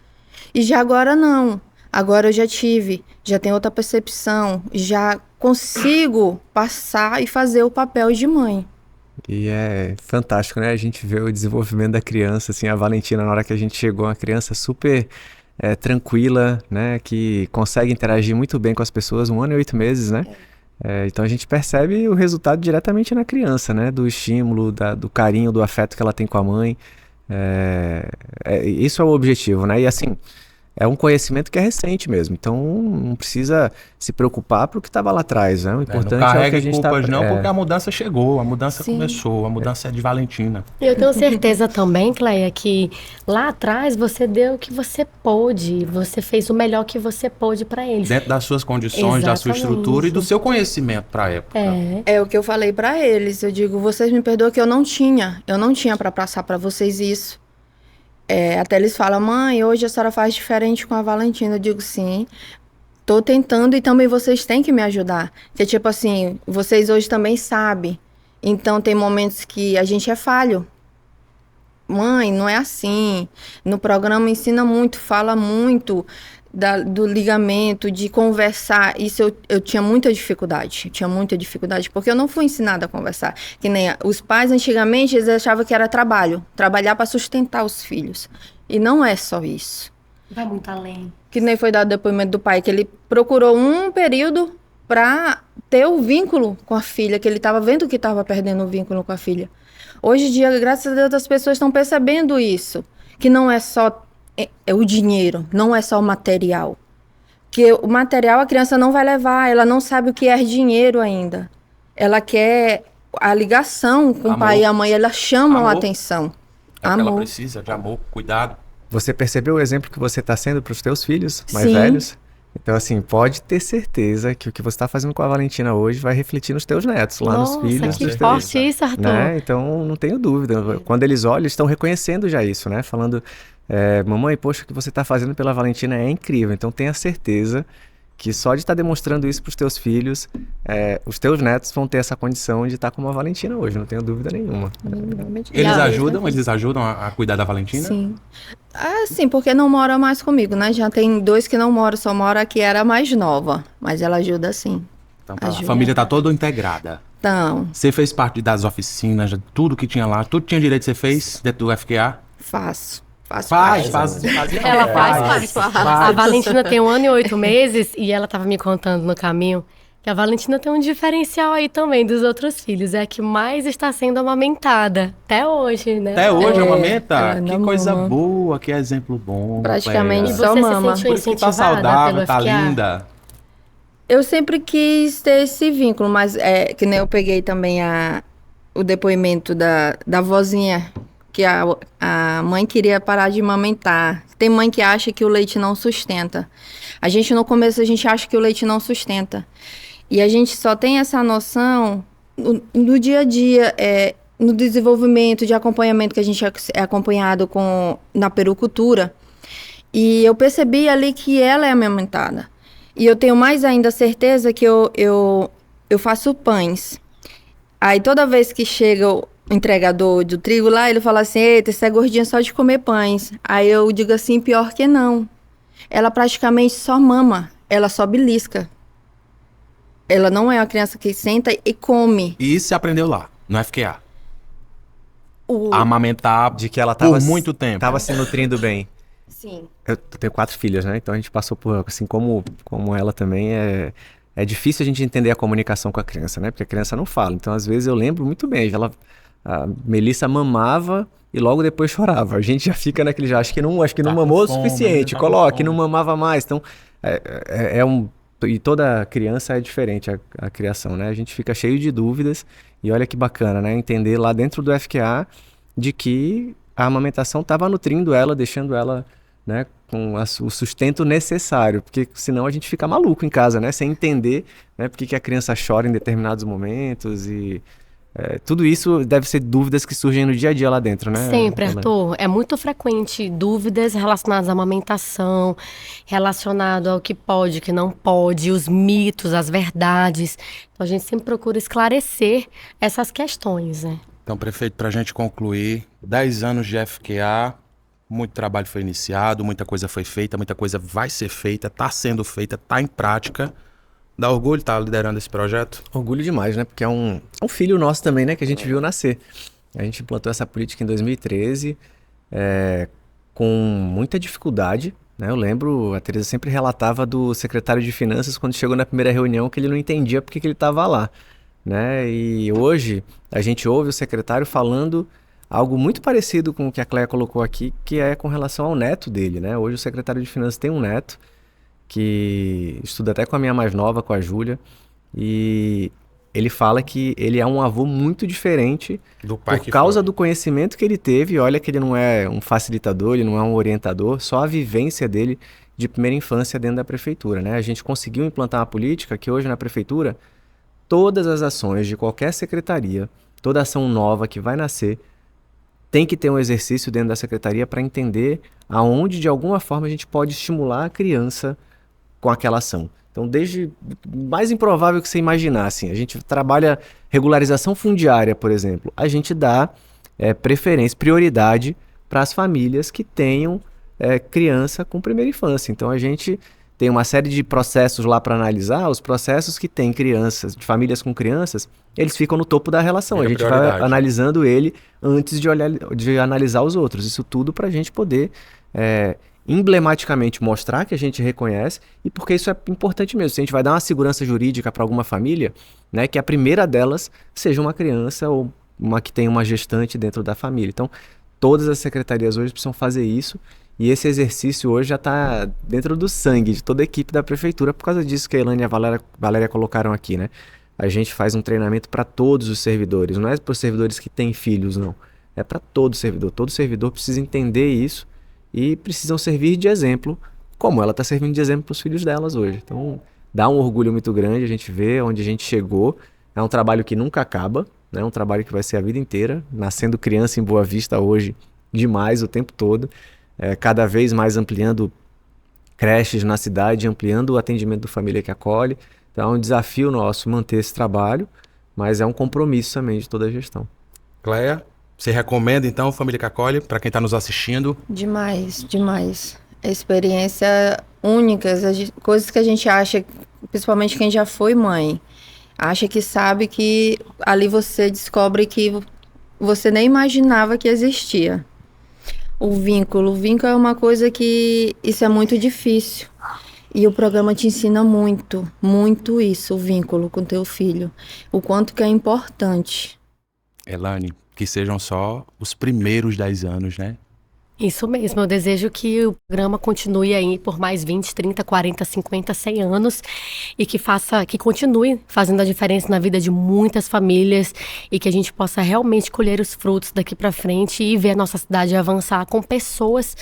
E já agora não. Agora eu já tive, já tenho outra percepção, já consigo passar e fazer o papel de mãe. E é fantástico, né? A gente vê o desenvolvimento da criança, assim, a Valentina, na hora que a gente chegou, uma criança super tranquila, né? Que consegue interagir muito bem com as pessoas, 1 ano e 8 meses, né? Então a gente percebe o resultado diretamente na criança, né? Do estímulo, do carinho, do afeto que ela tem com a mãe. Isso é o objetivo, né? E assim, é um conhecimento que é recente mesmo, então não precisa se preocupar pro que estava lá atrás, né? O importante não é o que carregue a gente culpas tá... não, porque a mudança chegou, a mudança Sim. começou, a mudança é de Valentina. Eu tenho certeza também, Cleia, que lá atrás você deu o que você pôde, você fez o melhor que você pôde para eles. Dentro das suas condições, da sua Exatamente. estrutura e do seu conhecimento para a época. É o que eu falei pra eles. Eu digo, vocês me perdoam que eu não tinha para passar pra vocês isso. Até eles falam, mãe, hoje a senhora faz diferente com a Valentina. Eu digo, sim, tô tentando e também vocês têm que me ajudar. Porque, tipo assim, vocês hoje também sabem. Então, tem momentos que a gente é falho. Mãe, não é assim. No programa ensina muito, fala muito do ligamento, de conversar. Isso eu tinha muita dificuldade. Porque eu não fui ensinada a conversar. Que nem os pais, antigamente, eles achavam que era trabalhar para sustentar os filhos. E não é só isso. Vai muito além. que nem foi dado depoimento do pai, que ele procurou um período para ter o vínculo com a filha, que ele estava vendo que estava perdendo o vínculo com a filha. Hoje em dia, graças a Deus, as pessoas estão percebendo isso, que não é só o dinheiro, não é só o material. Que o material a criança não vai levar, ela não sabe o que é dinheiro ainda. Ela quer a ligação com o pai e a mãe, elas chamam a atenção. É o que ela precisa de amor, cuidado. Você percebeu o exemplo que você está sendo para os teus filhos mais Sim. velhos? Então, assim, pode ter certeza que o que você está fazendo com a Valentina hoje vai refletir nos teus netos, lá Nossa, nos filhos. que dos forte teus, isso, Arthur. né? Então, não tenho dúvida. Quando eles olham, eles estão reconhecendo já isso, né? Falando, mamãe, poxa, o que você está fazendo pela Valentina é incrível. Então, tenha certeza que só de estar demonstrando isso para os teus filhos, os teus netos vão ter essa condição de estar como a Valentina hoje, não tenho dúvida nenhuma. Eles ajudam a cuidar da Valentina? Sim. Sim, porque não mora mais comigo, né? Já tem 2 que não moram, só mora a que era mais nova. Mas ela ajuda sim. Então, a família tá toda integrada. Então, Você fez parte das oficinas, de tudo que tinha lá, tudo tinha direito de ser fez dentro do FQA? faço. Faz. Ela faz. A Valentina tem 1 ano e 8 meses e ela tava me contando no caminho que a Valentina tem um diferencial aí também dos outros filhos. É a que mais está sendo amamentada. Até hoje, né? Até hoje, amamenta? ela Que ainda coisa mama. boa, que exemplo bom. Praticamente E Cléia. só você mama. se Por sentiu isso que tá incentivada saudável, pelo tá FQA? linda. Eu sempre quis ter esse vínculo, mas que nem eu peguei também o depoimento da vozinha, que a mãe queria parar de amamentar. Tem mãe que acha que o leite não sustenta. No começo, a gente acha que o leite não sustenta. E a gente só tem essa noção no dia a dia, no desenvolvimento de acompanhamento que a gente é acompanhado na pericultura. E eu percebi ali que ela é amamentada. E eu tenho mais ainda certeza que eu faço pães. Aí toda vez que chega o entregador do trigo lá, ele fala assim, eita, você é gordinha só de comer pães. Aí eu digo assim, pior que não. Ela praticamente só mama, ela só belisca. Ela não é uma criança que senta e come. E isso você aprendeu lá, no FQA. A amamentar De que ela por muito tempo. estava se nutrindo bem. Sim. Eu tenho 4 filhas, né? Então a gente passou por, assim, como ela também, é difícil a gente entender a comunicação com a criança, né? Porque a criança não fala. Então, às vezes, eu lembro muito bem. A Melissa mamava e logo depois chorava. A gente já fica naquele, acho que não Tá mamou o com fome, suficiente. tá com Coloque, fome. não mamava mais. Então, e toda criança é diferente a criação, né? A gente fica cheio de dúvidas e olha que bacana, né? Entender lá dentro do FQA de que a amamentação estava nutrindo ela, deixando ela, né, com o sustento necessário, porque senão a gente fica maluco em casa, né? Sem entender, né, por que a criança chora em determinados momentos e tudo isso deve ser dúvidas que surgem no dia a dia lá dentro, né? Sempre, Arthur. É muito frequente dúvidas relacionadas à amamentação, relacionado ao que pode, que não pode, os mitos, as verdades. Então a gente sempre procura esclarecer essas questões, né? Então, prefeito, pra gente concluir, 10 anos de FQA, muito trabalho foi iniciado, muita coisa foi feita, muita coisa vai ser feita, tá sendo feita, tá em prática. Dá orgulho estar liderando esse projeto? Orgulho demais, né? Porque é um filho nosso também, né? Que a gente viu nascer. A gente implantou essa política em 2013, com muita dificuldade, né? Eu lembro, a Tereza sempre relatava do secretário de Finanças quando chegou na primeira reunião que ele não entendia porque que ele estava lá, né? E hoje a gente ouve o secretário falando algo muito parecido com o que a Cléia colocou aqui, que é com relação ao neto dele, né? Hoje o secretário de Finanças tem um neto que estuda até com a minha mais nova, com a Júlia, e ele fala que ele é um avô muito diferente Do pai por causa do conhecimento que ele teve. Olha que ele não é um facilitador, ele não é um orientador, só a vivência dele de primeira infância dentro da prefeitura, né? A gente conseguiu implantar uma política que hoje na prefeitura, todas as ações de qualquer secretaria, toda ação nova que vai nascer, tem que ter um exercício dentro da secretaria para entender aonde, de alguma forma, a gente pode estimular a criança com aquela ação. Então, desde o mais improvável que você imaginar, assim, a gente trabalha regularização fundiária, por exemplo, a gente dá preferência, prioridade para as famílias que tenham criança com primeira infância. Então, a gente tem uma série de processos lá para analisar. Os processos que têm crianças, de famílias com crianças, eles ficam no topo da relação. A gente vai analisando ele antes de analisar os outros. Isso tudo para a gente poder emblematicamente mostrar que a gente reconhece e porque isso é importante mesmo. Se a gente vai dar uma segurança jurídica para alguma família, né, que a primeira delas seja uma criança ou uma que tem uma gestante dentro da família. Então, todas as secretarias hoje precisam fazer isso e esse exercício hoje já está dentro do sangue de toda a equipe da prefeitura por causa disso que a Elaine e a Valéria colocaram aqui, né? A gente faz um treinamento para todos os servidores, não é para os servidores que têm filhos, não. É para todo servidor. Todo servidor precisa entender isso e precisam servir de exemplo, como ela está servindo de exemplo para os filhos delas hoje. Então, dá um orgulho muito grande a gente ver onde a gente chegou. É um trabalho que nunca acaba, né? É um trabalho que vai ser a vida inteira. Nascendo criança em Boa Vista hoje, demais o tempo todo. Cada vez mais ampliando creches na cidade, ampliando o atendimento do Família que Acolhe. Então, é um desafio nosso manter esse trabalho, mas é um compromisso também de toda a gestão. Cléia, você recomenda então Família que Acolhe para quem está nos assistindo? Demais, demais. Experiência únicas, coisas que a gente acha, principalmente quem já foi mãe, acha que sabe que ali você descobre que você nem imaginava que existia. O vínculo é uma coisa que isso é muito difícil. E o programa te ensina muito, muito isso, o vínculo com teu filho. O quanto que é importante. Elaine, que sejam só os primeiros 10 anos, né? Isso mesmo, eu desejo que o programa continue aí por mais 20, 30, 40, 50, 100 anos e que continue fazendo a diferença na vida de muitas famílias e que a gente possa realmente colher os frutos daqui para frente e ver a nossa cidade avançar com pessoas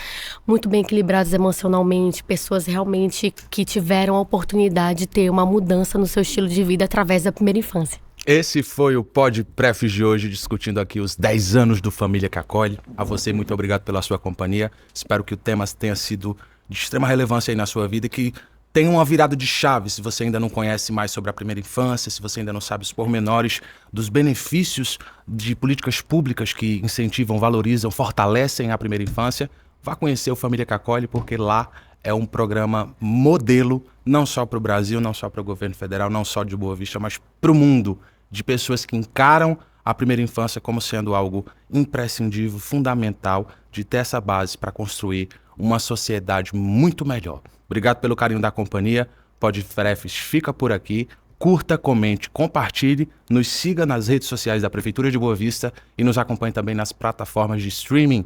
muito bem equilibradas emocionalmente, pessoas realmente que tiveram a oportunidade de ter uma mudança no seu estilo de vida através da primeira infância. Esse foi o Pod Prefis de hoje, discutindo aqui os 10 anos do Família que Acolhe. A você, muito obrigado pela sua companhia. Espero que o tema tenha sido de extrema relevância aí na sua vida e que tenha uma virada de chave se você ainda não conhece mais sobre a primeira infância, se você ainda não sabe os pormenores dos benefícios de políticas públicas que incentivam, valorizam, fortalecem a primeira infância. Vá conhecer o Família que Acolhe, porque lá é um programa modelo, não só para o Brasil, não só para o governo federal, não só de Boa Vista, mas para o mundo, de pessoas que encaram a primeira infância como sendo algo imprescindível, fundamental, de ter essa base para construir uma sociedade muito melhor. Obrigado pelo carinho da companhia. Pod Prefis fica por aqui. Curta, comente, compartilhe, nos siga nas redes sociais da Prefeitura de Boa Vista e nos acompanhe também nas plataformas de streaming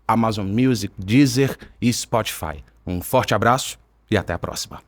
Amazon Music, Deezer e Spotify. Um forte abraço e até a próxima.